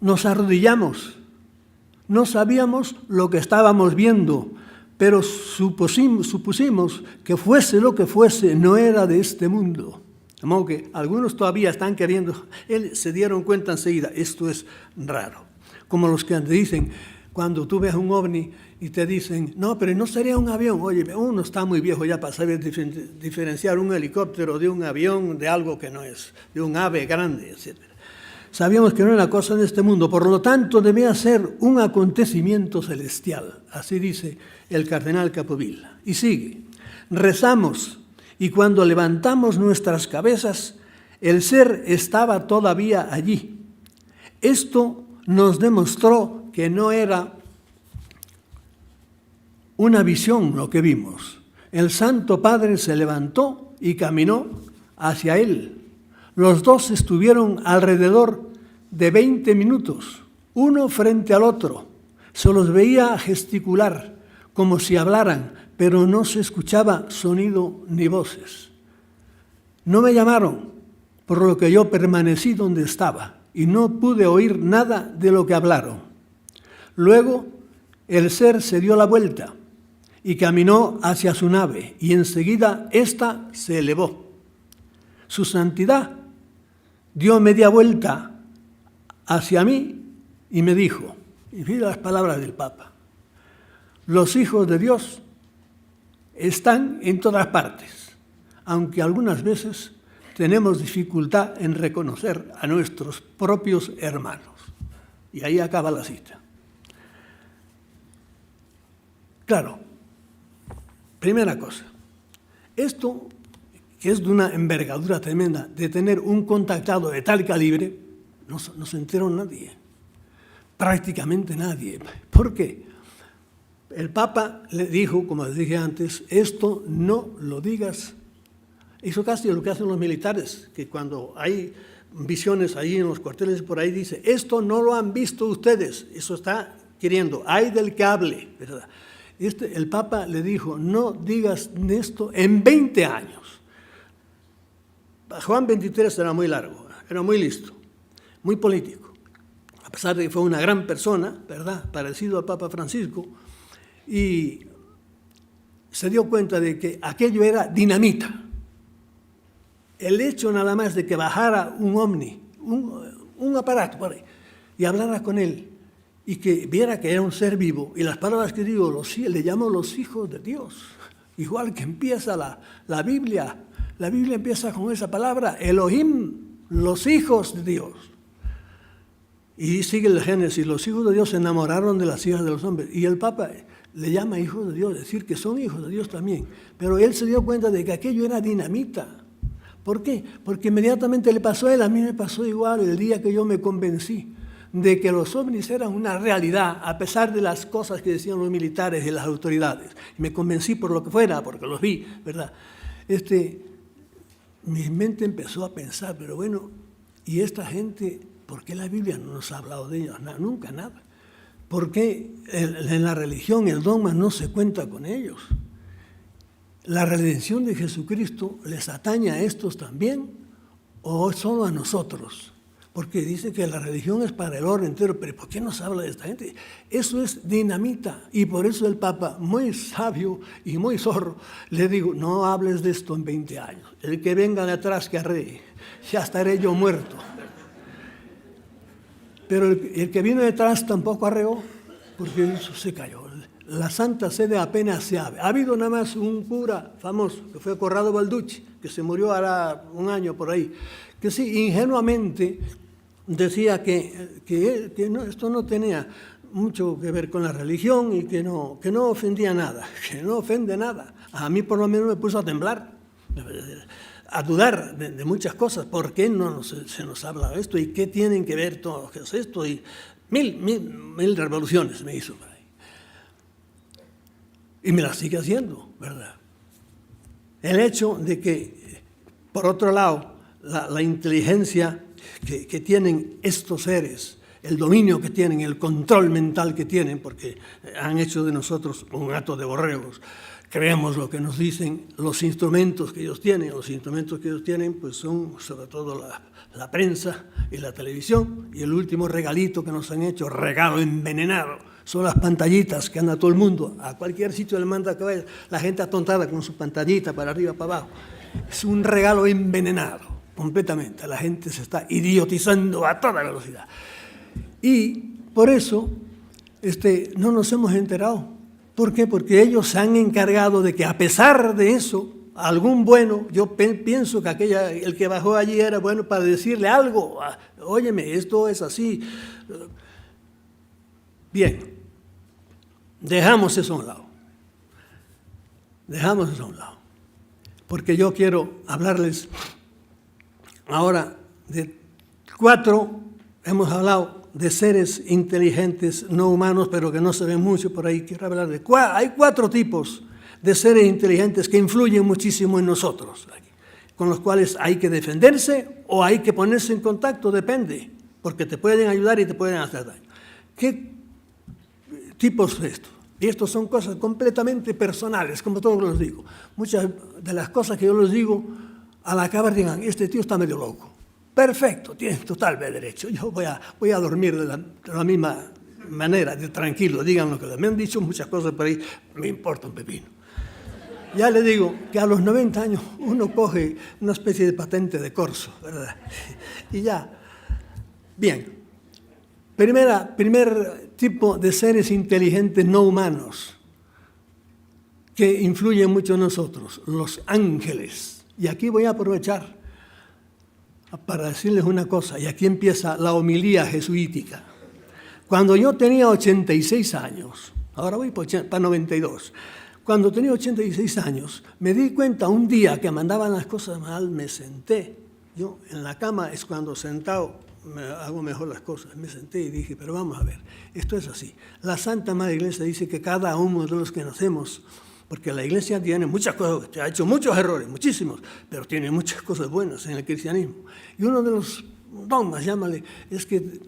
nos arrodillamos. No sabíamos lo que estábamos viendo, pero supusimos que fuese lo que fuese, no era de este mundo. De modo que algunos todavía están queriendo, se dieron cuenta enseguida, esto es raro. Como los que te dicen, cuando tú ves un ovni y te dicen, no, pero no sería un avión. Oye, uno está muy viejo ya para saber diferenciar un helicóptero de un avión, de algo que no es, de un ave grande, etc. Sabíamos que no era cosa de este mundo, por lo tanto debía ser un acontecimiento celestial. Así dice el cardenal Capovilla. Y sigue, rezamos. Y cuando levantamos nuestras cabezas, el ser estaba todavía allí. Esto nos demostró que no era una visión lo que vimos. El Santo Padre se levantó y caminó hacia él. Los dos estuvieron alrededor de 20 minutos, uno frente al otro. Se los veía gesticular, como si hablaran, pero no se escuchaba sonido ni voces. No me llamaron, por lo que yo permanecí donde estaba y no pude oír nada de lo que hablaron. Luego el ser se dio la vuelta y caminó hacia su nave, y enseguida ésta se elevó. Su santidad dio media vuelta hacia mí y me dijo, y mira las palabras del Papa: los hijos de Dios están en todas partes, aunque algunas veces tenemos dificultad en reconocer a nuestros propios hermanos. Y ahí acaba la cita. Claro, primera cosa, esto que es de una envergadura tremenda, de tener un contactado de tal calibre, no se enteró nadie, prácticamente nadie. ¿Por qué? El Papa le dijo, como les dije antes, esto no lo digas. Hizo casi lo que hacen los militares, que cuando hay visiones ahí en los cuarteles por ahí, dice, esto no lo han visto ustedes. Eso está queriendo, hay del que hable, ¿verdad? El Papa le dijo, no digas esto en 20 años. Juan XXIII era muy largo, era muy listo, muy político, a pesar de que fue una gran persona, ¿verdad?, parecido al Papa Francisco, y se dio cuenta de que aquello era dinamita. El hecho nada más de que bajara un ovni, un aparato por ahí, y hablara con él, y que viera que era un ser vivo, y las palabras que digo, le llamo los hijos de Dios, igual que empieza la Biblia. La Biblia empieza con esa palabra, Elohim, los hijos de Dios. Y sigue el Génesis, los hijos de Dios se enamoraron de las hijas de los hombres. Y el Papa le llama hijos de Dios, es decir, que son hijos de Dios también. Pero él se dio cuenta de que aquello era dinamita. ¿Por qué? Porque inmediatamente le pasó a él, a mí me pasó igual el día que yo me convencí de que los ovnis eran una realidad, a pesar de las cosas que decían los militares y las autoridades. Y me convencí por lo que fuera, porque los vi, ¿verdad? Mi mente empezó a pensar, pero bueno, ¿y esta gente, por qué la Biblia no nos ha hablado de ellos? Nunca, nada. ¿Por qué en la religión, el dogma, no se cuenta con ellos? ¿La redención de Jesucristo les atañe a estos también o solo a nosotros? Porque dice que la religión es para el orden entero, pero ¿por qué nos habla de esta gente? Eso es dinamita, y por eso el Papa, muy sabio y muy zorro, le digo, no hables de esto en 20 años. El que venga de atrás que arree, ya estaré yo muerto. Pero el que vino detrás tampoco arreó, porque eso se cayó. La Santa Sede apenas se abre. Ha habido nada más un cura famoso, que fue Corrado Balducci, que se murió ahora un año por ahí, que sí, ingenuamente decía que no, esto no tenía mucho que ver con la religión y que no ofendía nada, que no ofende nada. A mí por lo menos me puso a temblar, a dudar de muchas cosas. ¿Por qué no se nos habla de esto? ¿Y qué tienen que ver todo esto? Y mil revoluciones me hizo por ahí. Y me las sigue haciendo, ¿verdad? El hecho de que, por otro lado, la inteligencia que tienen estos seres, el dominio que tienen, el control mental que tienen, porque han hecho de nosotros un hato de borregos, creemos lo que nos dicen, los instrumentos que ellos tienen. Los instrumentos que ellos tienen pues son sobre todo la prensa y la televisión, y el último regalito que nos han hecho, regalo envenenado, son las pantallitas que anda todo el mundo, a cualquier sitio le manda que vaya, la gente atontada con su pantallita para arriba, para abajo. Es un regalo envenenado, completamente. La gente se está idiotizando a toda velocidad. Y por eso no nos hemos enterado. ¿Por qué? Porque ellos se han encargado de que, a pesar de eso, algún bueno, yo pienso que el que bajó allí era bueno para decirle algo. Óyeme, esto es así. Bien, dejamos eso a un lado. Dejamos eso a un lado. Porque yo quiero hablarles ahora de 4, hemos hablado de seres inteligentes no humanos, pero que no se ven mucho por ahí. Quiero hablar de hay 4 tipos de seres inteligentes que influyen muchísimo en nosotros, con los cuales hay que defenderse o hay que ponerse en contacto, depende, porque te pueden ayudar y te pueden hacer daño. ¿Qué tipos de esto? Y estos son cosas completamente personales, como todos los digo. Muchas de las cosas que yo les digo, al acabar digan, este tío está medio loco. Perfecto, tienes total derecho. Yo voy a dormir de la misma manera, de tranquilo. Digan lo que me han dicho muchas cosas por ahí, me importa un pepino. Ya le digo que a los 90 años uno coge una especie de patente de corso, ¿verdad? Y ya. Bien. Primer tipo de seres inteligentes no humanos que influyen mucho en nosotros, los ángeles. Y aquí voy a aprovechar para decirles una cosa, y aquí empieza la homilía jesuítica. Cuando yo tenía 86 años, ahora voy para 92, cuando tenía 86 años, me di cuenta un día que me andaban las cosas mal, me senté. Yo en la cama es cuando sentado me hago mejor las cosas. Me senté y dije, pero vamos a ver, esto es así. La Santa Madre Iglesia dice que cada uno de los que nacemos, porque la Iglesia tiene muchas cosas, ha hecho muchos errores, muchísimos, pero tiene muchas cosas buenas en el cristianismo. Y uno de los dogmas, llámale, es que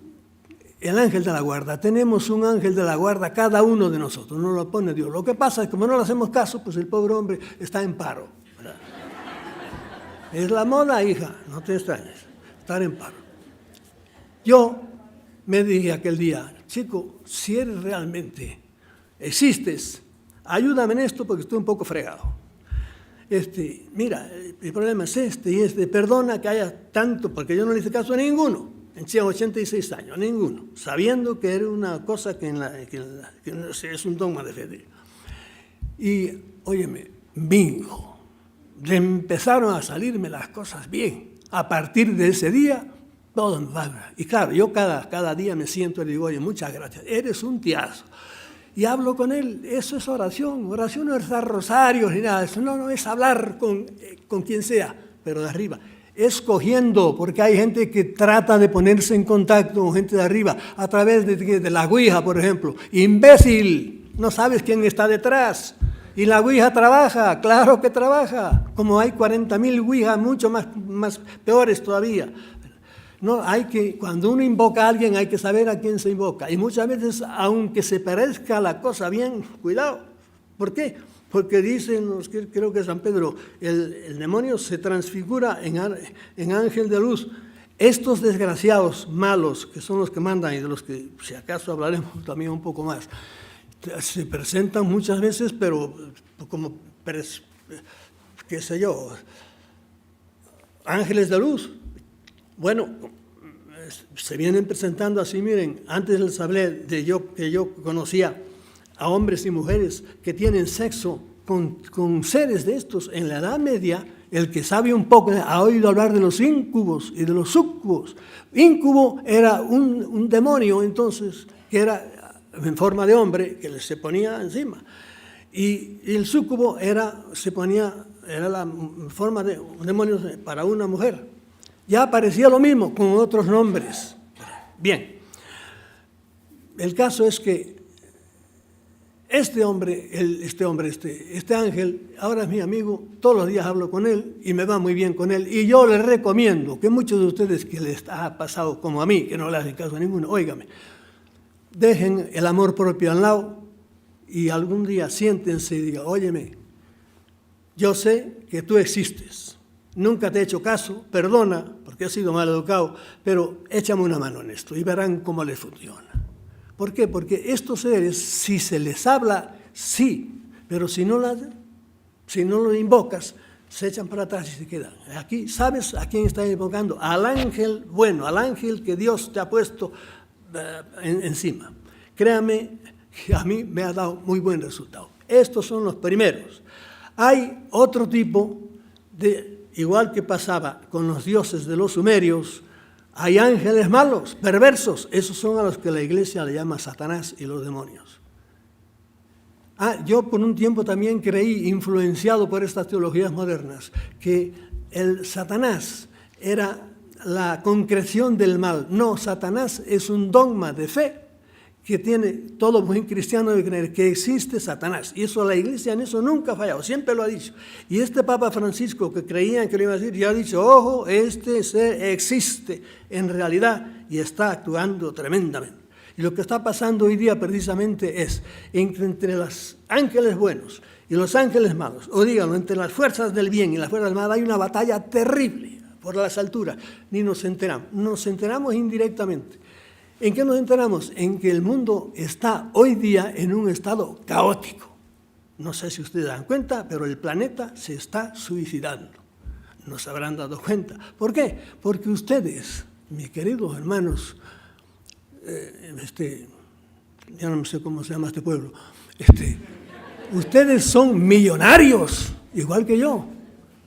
el ángel de la guarda, tenemos un ángel de la guarda cada uno de nosotros, no lo pone Dios. Lo que pasa es que como no le hacemos caso, pues el pobre hombre está en paro, ¿verdad? Es la moda, hija, no te extrañes, estar en paro. Yo me dije aquel día, chico, si eres realmente, existes, ayúdame en esto porque estoy un poco fregado. Mira, el problema es este y este, perdona que haya tanto, porque yo no le hice caso a ninguno, en 86 años, a ninguno, sabiendo que era una cosa que es un dogma de fe. Y, óyeme, bingo, empezaron a salirme las cosas bien. A partir de ese día, todo me va. Y claro, yo cada día me siento y le digo, oye, muchas gracias, eres un tiazo. Y hablo con él, eso es oración. Oración no es dar rosarios ni nada, eso no es hablar con quien sea, pero de arriba. Escogiendo, porque hay gente que trata de ponerse en contacto con gente de arriba a través de la Ouija, por ejemplo. Imbécil, no sabes quién está detrás. Y la Ouija trabaja, claro que trabaja. Como hay 40.000 Ouijas, mucho más peores todavía. No, cuando uno invoca a alguien hay que saber a quién se invoca. Y muchas veces, aunque se parezca la cosa bien, cuidado. ¿Por qué? Porque dicen, creo que San Pedro, el demonio se transfigura en ángel de luz. Estos desgraciados malos, que son los que mandan y de los que si acaso hablaremos también un poco más, se presentan muchas veces, pero como, qué sé yo, ángeles de luz. Bueno, se vienen presentando así, miren, antes les hablé que yo conocía a hombres y mujeres que tienen sexo con seres de estos. En la Edad Media, el que sabe un poco ha oído hablar de los íncubos y de los súcubos. Íncubo era un demonio, entonces, que era en forma de hombre, que se ponía encima. Y el súcubo era la forma de un demonio para una mujer. Ya aparecía lo mismo con otros nombres. Bien, el caso es que este ángel, ahora es mi amigo, todos los días hablo con él y me va muy bien con él. Y yo les recomiendo que muchos de ustedes que les ha pasado como a mí, que no le hacen caso a ninguno, óigame, dejen el amor propio al lado y algún día siéntense y digan, óyeme, yo sé que tú existes. Nunca te he hecho caso, perdona, porque he sido mal educado, pero échame una mano en esto y verán cómo les funciona. ¿Por qué? Porque estos seres, si se les habla, sí, pero si no lo invocas, se echan para atrás y se quedan. Aquí, ¿sabes a quién está invocando? Al ángel bueno, al ángel que Dios te ha puesto encima. Créame, que a mí me ha dado muy buen resultado. Estos son los primeros. Hay otro tipo igual que pasaba con los dioses de los sumerios, hay ángeles malos, perversos. Esos son a los que la Iglesia le llama Satanás y los demonios. Yo por un tiempo también creí, influenciado por estas teologías modernas, que el Satanás era la concreción del mal. No, Satanás es un dogma de fe que tiene todo buen cristiano de creer que existe Satanás. Y eso la Iglesia en eso nunca ha fallado, siempre lo ha dicho. Y este Papa Francisco, que creían que lo iba a decir, ya ha dicho, ojo, este ser existe en realidad y está actuando tremendamente. Y lo que está pasando hoy día precisamente es entre los ángeles buenos y los ángeles malos, o díganlo, entre las fuerzas del bien y las fuerzas del mal, hay una batalla terrible por las alturas. Ni nos enteramos indirectamente. ¿En qué nos enteramos? En que el mundo está hoy día en un estado caótico. No sé si ustedes dan cuenta, pero el planeta se está suicidando. No se habrán dado cuenta. ¿Por qué? Porque ustedes, mis queridos hermanos, ya no sé cómo se llama este pueblo, ustedes son millonarios, igual que yo.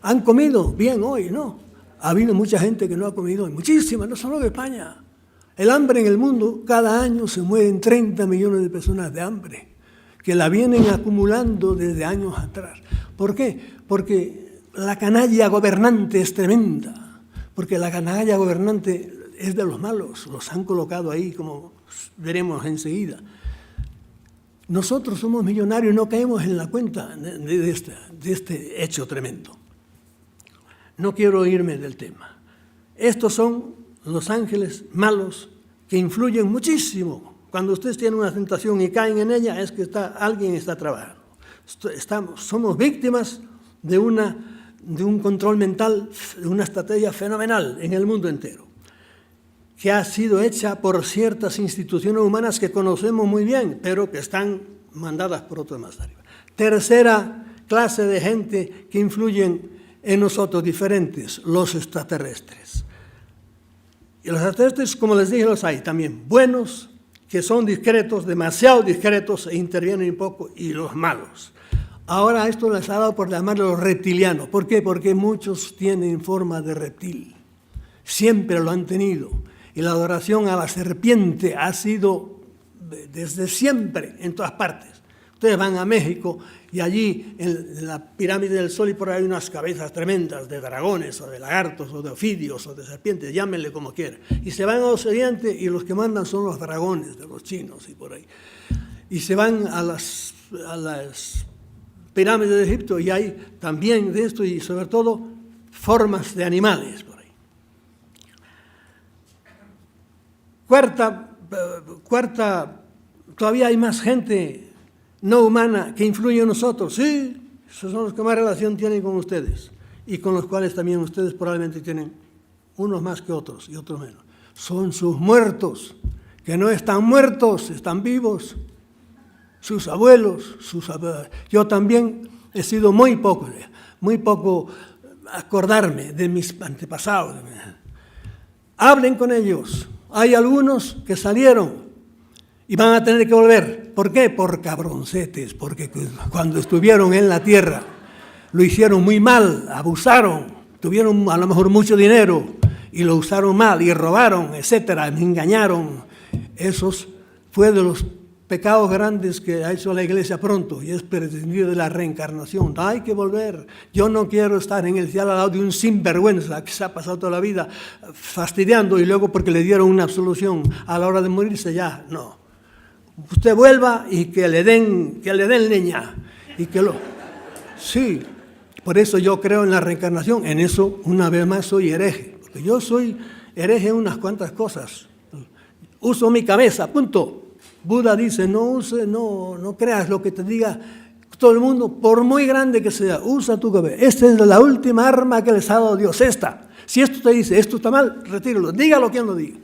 Han comido bien hoy, ¿no? Ha habido mucha gente que no ha comido hoy, muchísima, no solo de España. El hambre en el mundo, cada año se mueren 30 millones de personas de hambre, que la vienen acumulando desde años atrás. ¿Por qué? Porque la canalla gobernante es tremenda, porque la canalla gobernante es de los malos, los han colocado ahí, como veremos enseguida. Nosotros somos millonarios y no caemos en la cuenta de este hecho tremendo. No quiero irme del tema. Estos son los ángeles malos que influyen muchísimo. Cuando ustedes tienen una tentación y caen en ella, es que alguien está trabajando. Somos víctimas de un control mental, de una estrategia fenomenal en el mundo entero, que ha sido hecha por ciertas instituciones humanas que conocemos muy bien, pero que están mandadas por otros más arriba. Tercera clase de gente que influyen en nosotros diferentes, los extraterrestres. Y los extraterrestres, como les dije, los hay también buenos, que son discretos, demasiado discretos e intervienen un poco, y los malos. Ahora esto les ha dado por llamarlos los reptilianos. ¿Por qué? Porque muchos tienen forma de reptil. Siempre lo han tenido. Y la adoración a la serpiente ha sido desde siempre en todas partes. Ustedes van a México y allí en la pirámide del Sol y por ahí hay unas cabezas tremendas de dragones o de lagartos o de ofidios o de serpientes, llámenle como quieran. Y se van a Occidente y los que mandan son los dragones de los chinos y por ahí. Y se van a las pirámides de Egipto y hay también de esto y sobre todo formas de animales por ahí. Cuarta, todavía hay más gente no humana que influye en nosotros. Sí, esos son los que más relación tienen con ustedes y con los cuales también ustedes probablemente tienen unos más que otros y otros menos. Son sus muertos, que no están muertos, están vivos. Sus abuelos, yo también he sido muy poco acordarme de mis antepasados. Hablen con ellos. Hay algunos que salieron y van a tener que volver. ¿Por qué? Por cabroncetes, porque cuando estuvieron en la tierra lo hicieron muy mal, abusaron, tuvieron a lo mejor mucho dinero y lo usaron mal y robaron, etcétera, me engañaron. Esos fue de los pecados grandes que ha hecho la Iglesia pronto y es prescindir de la reencarnación. Hay que volver. Yo no quiero estar en el cielo al lado de un sinvergüenza que se ha pasado toda la vida fastidiando y luego porque le dieron una absolución a la hora de morirse ya, no. Usted vuelva y que le den leña y que lo... Sí, por eso yo creo en la reencarnación. En eso, una vez más, soy hereje. Porque yo soy hereje en unas cuantas cosas. Uso mi cabeza, punto. Buda dice, no creas lo que te diga todo el mundo, por muy grande que sea, usa tu cabeza. Esta es la última arma que les ha dado Dios, esta. Si esto te dice, esto está mal, retíralo, dígalo quien lo diga.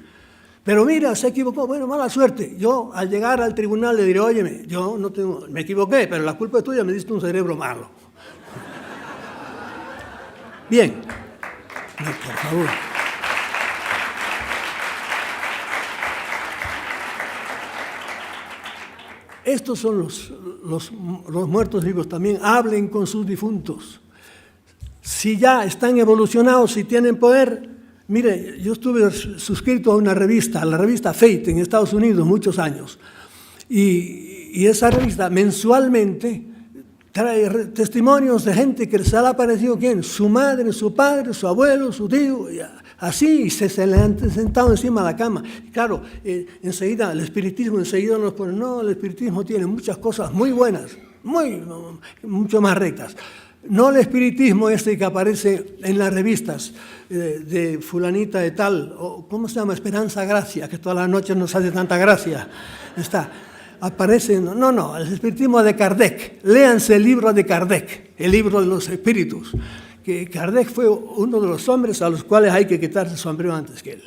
Pero mira, se equivocó, bueno, mala suerte. Yo al llegar al tribunal le diré, óyeme, me equivoqué, pero la culpa es tuya, me diste un cerebro malo. Bien, no, por favor. Estos son los muertos vivos también. Hablen con sus difuntos. Si ya están evolucionados, si tienen poder. Mire, yo estuve suscrito a una revista, la revista Fate en Estados Unidos, muchos años. Y esa revista mensualmente trae testimonios de gente que les ha aparecido, ¿quién? Su madre, su padre, su abuelo, su tío, así, y se le han sentado encima de la cama. Y claro, enseguida, el espiritismo enseguida nos pone, no, el espiritismo tiene muchas cosas muy buenas, mucho más rectas. No el espiritismo este que aparece en las revistas de fulanita de tal, o ¿cómo se llama? Esperanza Gracia, que todas las noches nos hace tanta gracia. Aparece, no, el espiritismo de Kardec. Léanse el libro de Kardec, el libro de los espíritus. Que Kardec fue uno de los hombres a los cuales hay que quitarse el sombrero antes que él.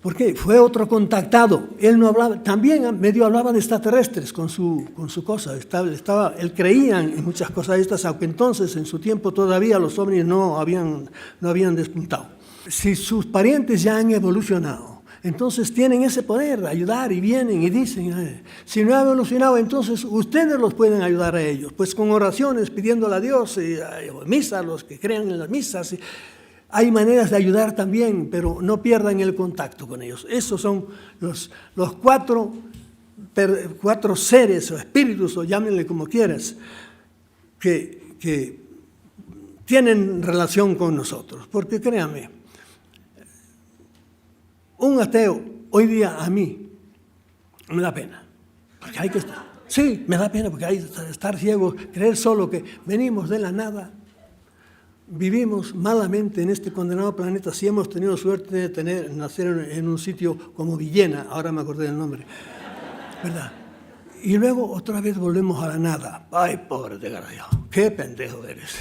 ¿Por qué? Fue otro contactado. Él no hablaba, también medio hablaba de extraterrestres con su cosa. Él creía en muchas cosas estas, aunque entonces, en su tiempo, todavía los ovnis no habían despuntado. Si sus parientes ya han evolucionado, entonces tienen ese poder de ayudar y vienen y dicen, si no ha evolucionado, entonces ustedes los pueden ayudar a ellos. Pues con oraciones, pidiéndole a Dios, misas, los que crean en las misas. Hay maneras de ayudar también, pero no pierdan el contacto con ellos. Esos son los cuatro seres o espíritus, o llámenle como quieras, que tienen relación con nosotros. Porque créanme, un ateo hoy día a mí me da pena, porque hay que estar. Sí, me da pena porque hay que estar ciegos, creer solo que venimos de la nada. Vivimos malamente en este condenado planeta, si hemos tenido suerte de nacer en un sitio como Villena, ahora me acordé del nombre, ¿verdad? Y luego otra vez volvemos a la nada. Ay, pobre desgraciado, qué pendejo eres.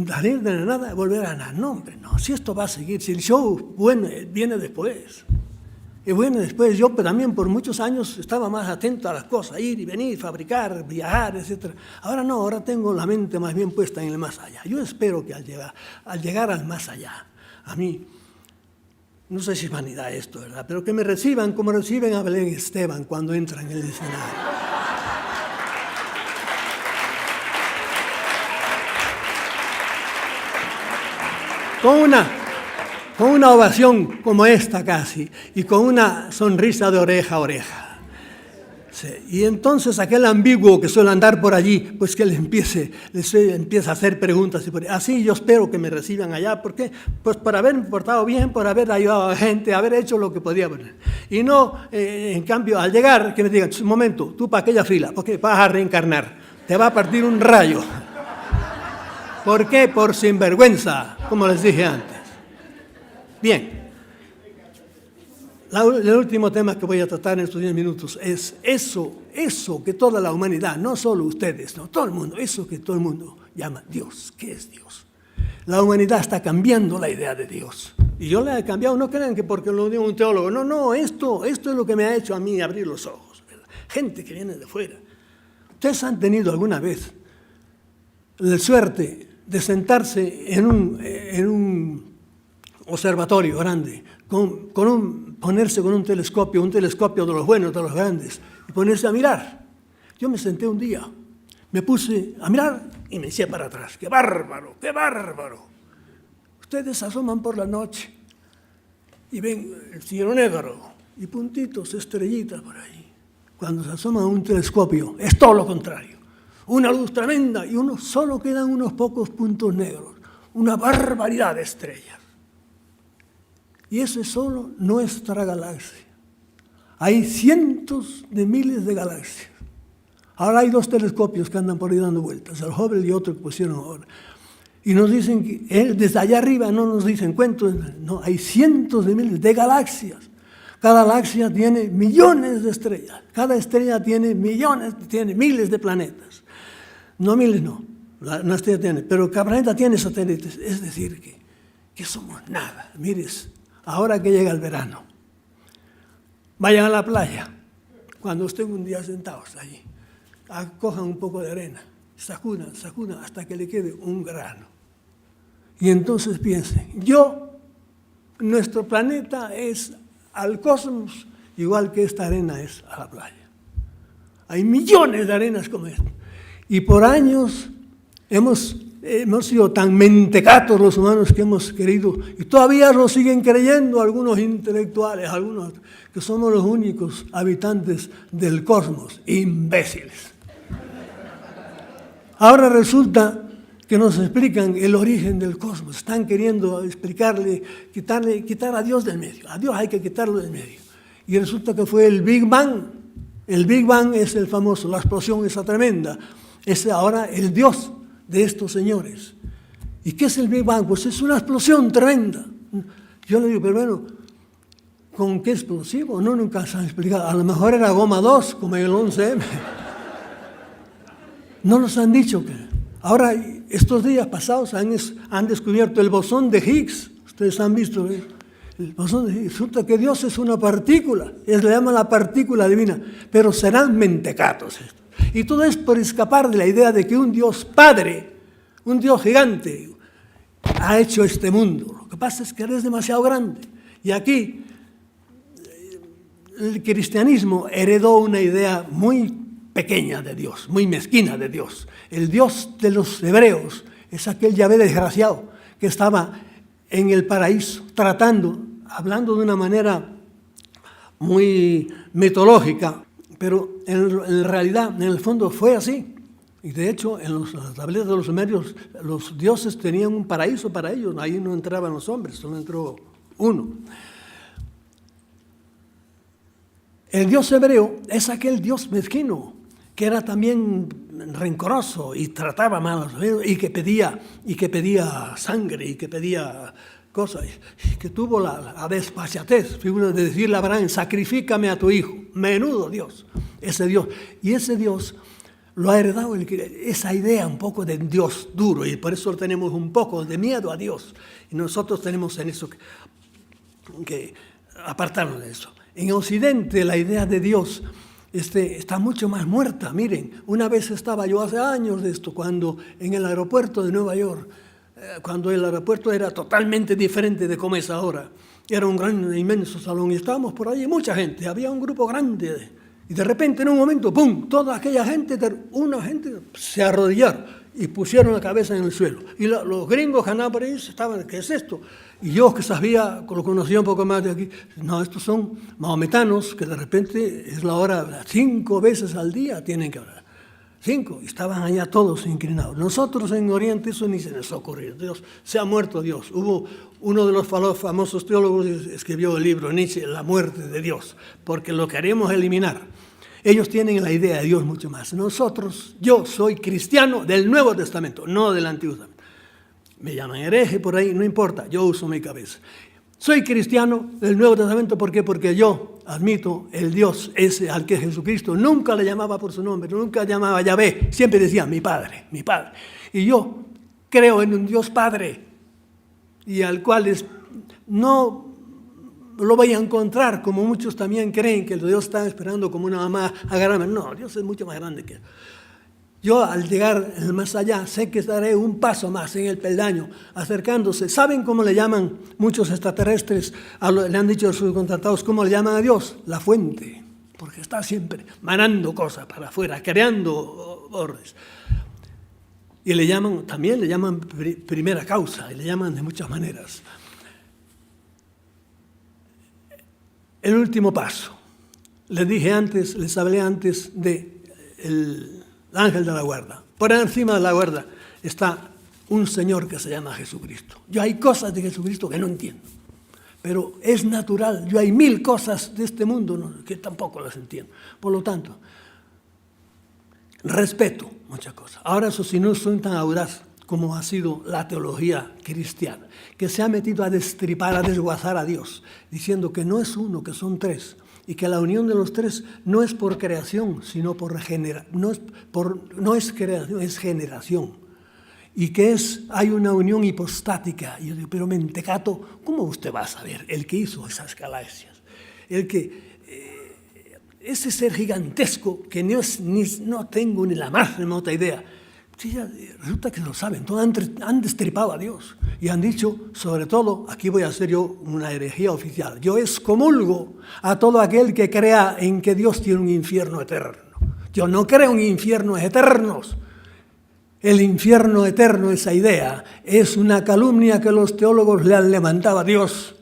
Salir de la nada, volver a la nada. No, hombre, no, si esto va a seguir, si el show bueno viene después. Y bueno, después yo también por muchos años estaba más atento a las cosas, ir y venir, fabricar, viajar, etc. Ahora no, ahora tengo la mente más bien puesta en el más allá. Yo espero que al llegar al más allá, a mí, no sé si es vanidad esto, ¿verdad? Pero que me reciban como reciben a Belén Esteban cuando entran en el escenario. Con una ovación como esta casi, y con una sonrisa de oreja a oreja. Sí. Y entonces aquel ambiguo que suele andar por allí, pues que les empieza a hacer preguntas. Así yo espero que me reciban allá. ¿Por qué? Pues por haberme portado bien, por haber ayudado a la gente, haber hecho lo que podía. Y no, en cambio, al llegar, que me digan, un momento, tú para aquella fila, porque vas a reencarnar, te va a partir un rayo. ¿Por qué? Por sinvergüenza, como les dije antes. Bien, el último tema que voy a tratar en estos 10 minutos es eso que toda la humanidad, no solo ustedes, no, todo el mundo, eso que todo el mundo llama Dios. ¿Qué es Dios? La humanidad está cambiando la idea de Dios. Y yo la he cambiado, no crean que porque lo digo un teólogo, no, esto es lo que me ha hecho a mí abrir los ojos, ¿verdad? Gente que viene de fuera. ¿Ustedes han tenido alguna vez la suerte de sentarse en un observatorio grande, ponerse con un telescopio de los buenos, de los grandes, y ponerse a mirar? Yo me senté un día, me puse a mirar y me eché para atrás. ¡Qué bárbaro, qué bárbaro! Ustedes asoman por la noche y ven el cielo negro y puntitos, estrellitas por ahí. Cuando se asoma a un telescopio, es todo lo contrario. Una luz tremenda y solo quedan unos pocos puntos negros. Una barbaridad de estrellas. Y eso es solo nuestra galaxia. Hay cientos de miles de galaxias. Ahora hay 2 telescopios que andan por ahí dando vueltas, el Hubble y otro que pusieron ahora. Y nos dicen que desde allá arriba no nos dicen cuentos, no, hay cientos de miles de galaxias. Cada galaxia tiene millones de estrellas. Cada estrella tiene miles de planetas. No miles, no. Una estrella tiene, pero cada planeta tiene satélites. Es decir, que somos nada. Mires. Ahora que llega el verano, vayan a la playa, cuando estén un día sentados allí, cojan un poco de arena, sacudan hasta que le quede un grano. Y entonces piensen, nuestro planeta es al cosmos igual que esta arena es a la playa. Hay millones de arenas como esta. Y por años hemos sido tan mentecatos los humanos que hemos querido, y todavía lo siguen creyendo algunos intelectuales, algunos que somos los únicos habitantes del cosmos, imbéciles. Ahora resulta que nos explican el origen del cosmos. Están queriendo explicarle, quitar a Dios del medio. A Dios hay que quitarlo del medio. Y resulta que fue el Big Bang. El Big Bang es el famoso, la explosión esa tremenda. Es ahora el Dios de estos señores. ¿Y qué es el Big Bang? Pues es una explosión tremenda. Yo le digo, pero bueno, ¿con qué explosivo? No, nunca se han explicado. A lo mejor era goma 2, como en el 11M. No nos han dicho que... Ahora, estos días pasados han descubierto el bosón de Higgs. Ustedes han visto el bosón de Higgs. Resulta que Dios es una partícula. Le llaman la partícula divina. Pero serán mentecatos estos. Y todo es por escapar de la idea de que un Dios Padre, un Dios gigante, ha hecho este mundo. Lo que pasa es que Él es demasiado grande. Y aquí el cristianismo heredó una idea muy pequeña de Dios, muy mezquina de Dios. El Dios de los hebreos es aquel Yahvé desgraciado que estaba en el paraíso hablando de una manera muy mitológica, pero en realidad, en el fondo fue así. Y de hecho, en las tabletas de los sumerios, los dioses tenían un paraíso para ellos, ahí no entraban los hombres, solo entró uno. El Dios hebreo es aquel Dios mezquino, que era también rencoroso y trataba mal a los hebreos y que pedía sangre y que pedía cosas, y que tuvo la desfachatez, figura de decirle a Abraham, sacrifícame a tu hijo. Menudo Dios, ese Dios. Y ese Dios lo ha heredado esa idea un poco de Dios duro, y por eso tenemos un poco de miedo a Dios. Y nosotros tenemos en eso que apartarnos de eso. En Occidente la idea de Dios está mucho más muerta. Miren, una vez estaba yo hace años de esto, cuando en el aeropuerto de Nueva York, cuando el aeropuerto era totalmente diferente de como es ahora. Era un gran, inmenso salón y estábamos por ahí, mucha gente, había un grupo grande. Y de repente, en un momento, ¡pum!, toda aquella gente, una gente se arrodillaron y pusieron la cabeza en el suelo. Y los gringos que andaban por ahí estaban, ¿qué es esto? Y yo que sabía, lo conocía un poco más de aquí, no, estos son mahometanos que de repente es la hora, 5 veces al día tienen que hablar. 5, y estaban allá todos inclinados. Nosotros en Oriente eso ni se nos ocurrió. Dios, se ha muerto Dios. Hubo uno de los famosos teólogos que escribió el libro Nietzsche, La muerte de Dios, porque lo queremos eliminar. Ellos tienen la idea de Dios mucho más. Nosotros, yo soy cristiano del Nuevo Testamento, no del Antiguo Testamento. Me llaman hereje por ahí, no importa, yo uso mi cabeza. Soy cristiano del Nuevo Testamento, ¿por qué? Porque yo admito el Dios ese al que Jesucristo nunca le llamaba por su nombre, nunca llamaba Yahvé, siempre decía mi Padre, mi Padre. Y yo creo en un Dios Padre, y al cual no lo voy a encontrar, como muchos también creen que el Dios está esperando como una mamá agarrarme. No, Dios es mucho más grande que eso. Yo al llegar más allá sé que estaré un paso más en el peldaño, acercándose. ¿Saben cómo le llaman muchos extraterrestres? Le han dicho a sus contratados, ¿cómo le llaman a Dios? La fuente, porque está siempre manando cosas para afuera, creando órdenes. Y también le llaman primera causa, y le llaman de muchas maneras. El último paso. Les hablé antes de el ángel de la guarda. Por encima de la guarda está un Señor que se llama Jesucristo. Yo hay cosas de Jesucristo que no entiendo, pero es natural. Yo hay 1000 cosas de este mundo que tampoco las entiendo. Por lo tanto, respeto muchas cosas. Ahora eso sí, no soy tan audaz como ha sido la teología cristiana, que se ha metido a destripar, a desguazar a Dios, diciendo que no es uno, que son 3. Y que la unión de los 3 no es por creación, sino por generación, no es creación, es generación. Y que hay una unión hipostática. Y yo digo, pero mentecato, ¿cómo usted va a saber? El que hizo esas galaxias, ese ser gigantesco que no tengo ni la más remota idea. Sí, resulta que lo saben, todos han destripado a Dios y han dicho, sobre todo, aquí voy a hacer yo una herejía oficial, yo excomulgo a todo aquel que crea en que Dios tiene un infierno eterno. Yo no creo en infiernos eternos. El infierno eterno, esa idea, es una calumnia que los teólogos le han levantado a Dios.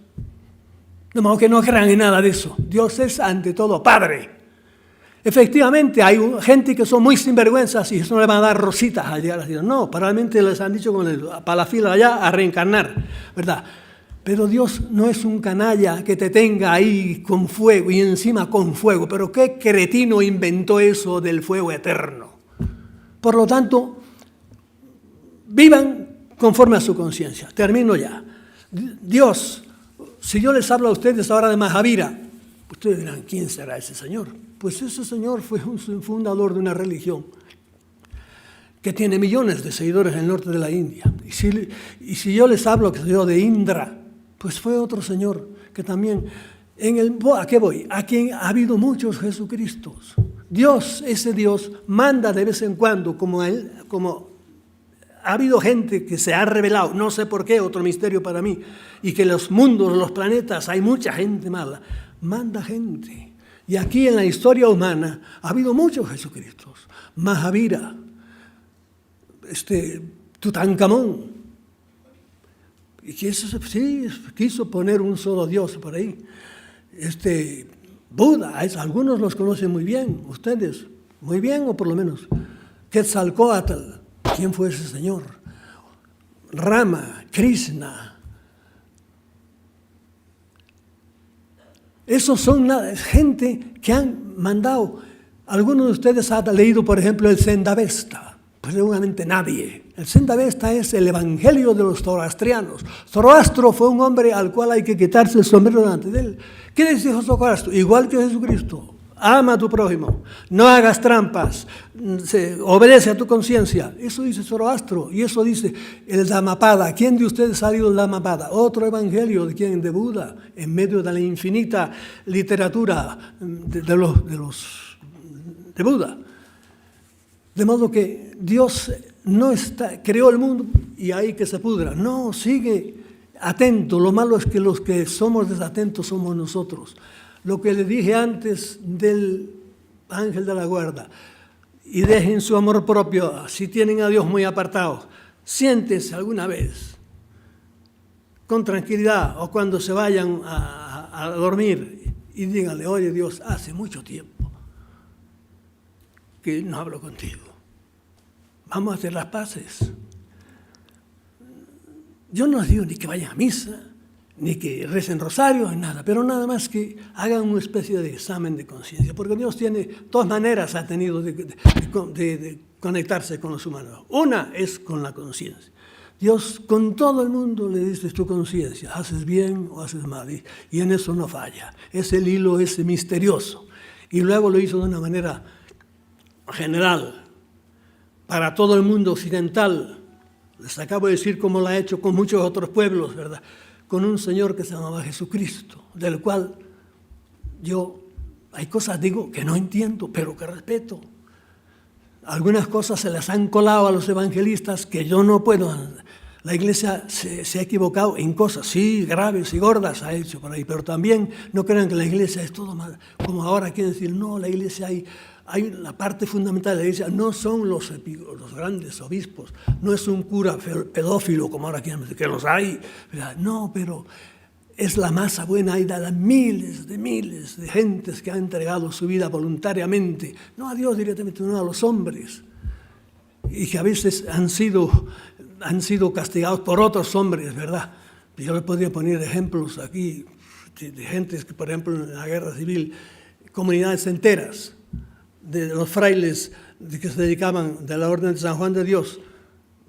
De modo que no crean en nada de eso. Dios es ante todo Padre. Efectivamente, hay gente que son muy sinvergüenzas y eso no le van a dar rositas al llegar a Dios. No, probablemente les han dicho para la fila allá a reencarnar, ¿verdad? Pero Dios no es un canalla que te tenga ahí con fuego y encima con fuego. Pero qué cretino inventó eso del fuego eterno. Por lo tanto, vivan conforme a su conciencia. Termino ya. Dios, si yo les hablo a ustedes ahora de Mahavira, ustedes dirán, ¿quién será ese señor? Pues ese señor fue un fundador de una religión que tiene millones de seguidores en el norte de la India. Y si yo les hablo de Indra, pues fue otro señor que también, ¿a qué voy? A quien ha habido muchos Jesucristos. Dios, ese Dios, manda de vez en cuando, como ha habido gente que se ha revelado, no sé por qué, otro misterio para mí, y que los mundos, los planetas, hay mucha gente mala, manda gente. Y aquí en la historia humana ha habido muchos Jesucristos. Mahavira, Tutankamón. Y quiso poner un solo Dios por ahí. Buda, algunos los conocen muy bien, ustedes, muy bien o por lo menos. Quetzalcóatl, ¿quién fue ese señor? Rama, Krishna. Esos son gente que han mandado. Algunos de ustedes han leído, por ejemplo, el Zendavesta. Pues seguramente nadie. El Zendavesta es el evangelio de los zoroastrianos. Zoroastro fue un hombre al cual hay que quitarse el sombrero delante de él. ¿Qué dijo Zoroastro? Igual que Jesucristo. Ama a tu prójimo, no hagas trampas, obedece a tu conciencia. Eso dice Zoroastro y eso dice el Dhammapada. ¿Quién de ustedes ha leído el Dhammapada? Otro evangelio de quién, de Buda, en medio de la infinita literatura de Buda. De modo que Dios no creó el mundo y ahí que se pudra. No, sigue atento. Lo malo es que los que somos desatentos somos nosotros. Lo que le dije antes del ángel de la guarda, y dejen su amor propio, si tienen a Dios muy apartado, siéntense alguna vez con tranquilidad o cuando se vayan a dormir y díganle, oye Dios, hace mucho tiempo que no hablo contigo, vamos a hacer las paces. Yo no les digo ni que vayan a misa, ni que recen rosarios, ni nada, pero nada más que hagan una especie de examen de conciencia, porque Dios tiene dos maneras, ha tenido de conectarse con los humanos. Una es con la conciencia. Dios con todo el mundo le dice tu conciencia, haces bien o haces mal, y en eso no falla. Es el hilo ese misterioso. Y luego lo hizo de una manera general, para todo el mundo occidental. Les acabo de decir cómo lo ha hecho con muchos otros pueblos, ¿verdad? Con un Señor que se llamaba Jesucristo, del cual hay cosas, digo, que no entiendo, pero que respeto. Algunas cosas se las han colado a los evangelistas que yo no puedo. La Iglesia se ha equivocado en cosas, sí, graves y gordas ha hecho por ahí, pero también no crean que la Iglesia es todo mal. Como ahora quieren decir, no, la Iglesia hay la parte fundamental de la Iglesia, no son los grandes obispos, no es un cura pedófilo como ahora quieren decir, que los hay, ¿verdad? No, pero es la masa buena, hay de miles de gentes que han entregado su vida voluntariamente, no a Dios directamente, no a los hombres, y que a veces han sido castigados por otros hombres, ¿verdad? Yo les podría poner ejemplos aquí de gentes que, por ejemplo, en la guerra civil, comunidades enteras de los frailes que se dedicaban de la Orden de San Juan de Dios,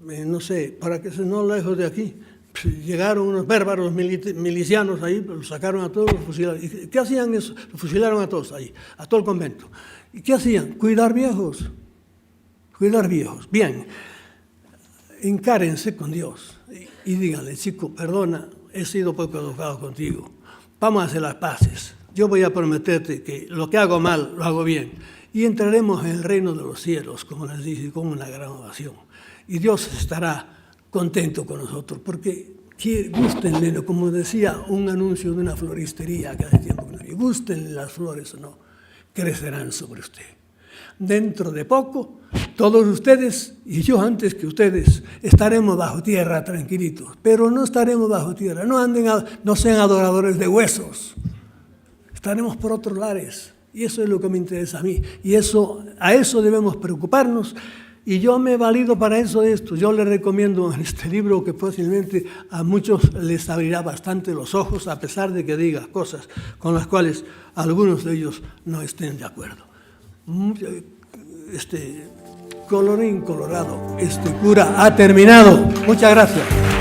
no sé, para que no lejos de aquí, llegaron unos bárbaros milicianos ahí, los sacaron a todos, los fusilaron. ¿Y qué hacían eso? Los fusilaron a todos ahí, a todo el convento. ¿Y qué hacían? Cuidar viejos. Bien, encárense con Dios y díganle, chico, perdona, he sido poco educado contigo, vamos a hacer las paces. Yo voy a prometerte que lo que hago mal, lo hago bien. Y entraremos en el reino de los cielos, como les dije, con una gran ovación. Y Dios estará contento con nosotros, porque gústenle, como decía un anuncio de una floristería que hace tiempo que no vi, gústenle las flores o no, crecerán sobre usted. Dentro de poco, todos ustedes y yo antes que ustedes estaremos bajo tierra tranquilitos, pero no estaremos bajo tierra, no sean adoradores de huesos, estaremos por otros lares. Y eso es lo que me interesa a mí. Y a eso debemos preocuparnos. Y yo me he valido para eso de esto. Yo les recomiendo este libro que posiblemente a muchos les abrirá bastante los ojos, a pesar de que diga cosas con las cuales algunos de ellos no estén de acuerdo. Colorín colorado, este cura ha terminado. Muchas gracias.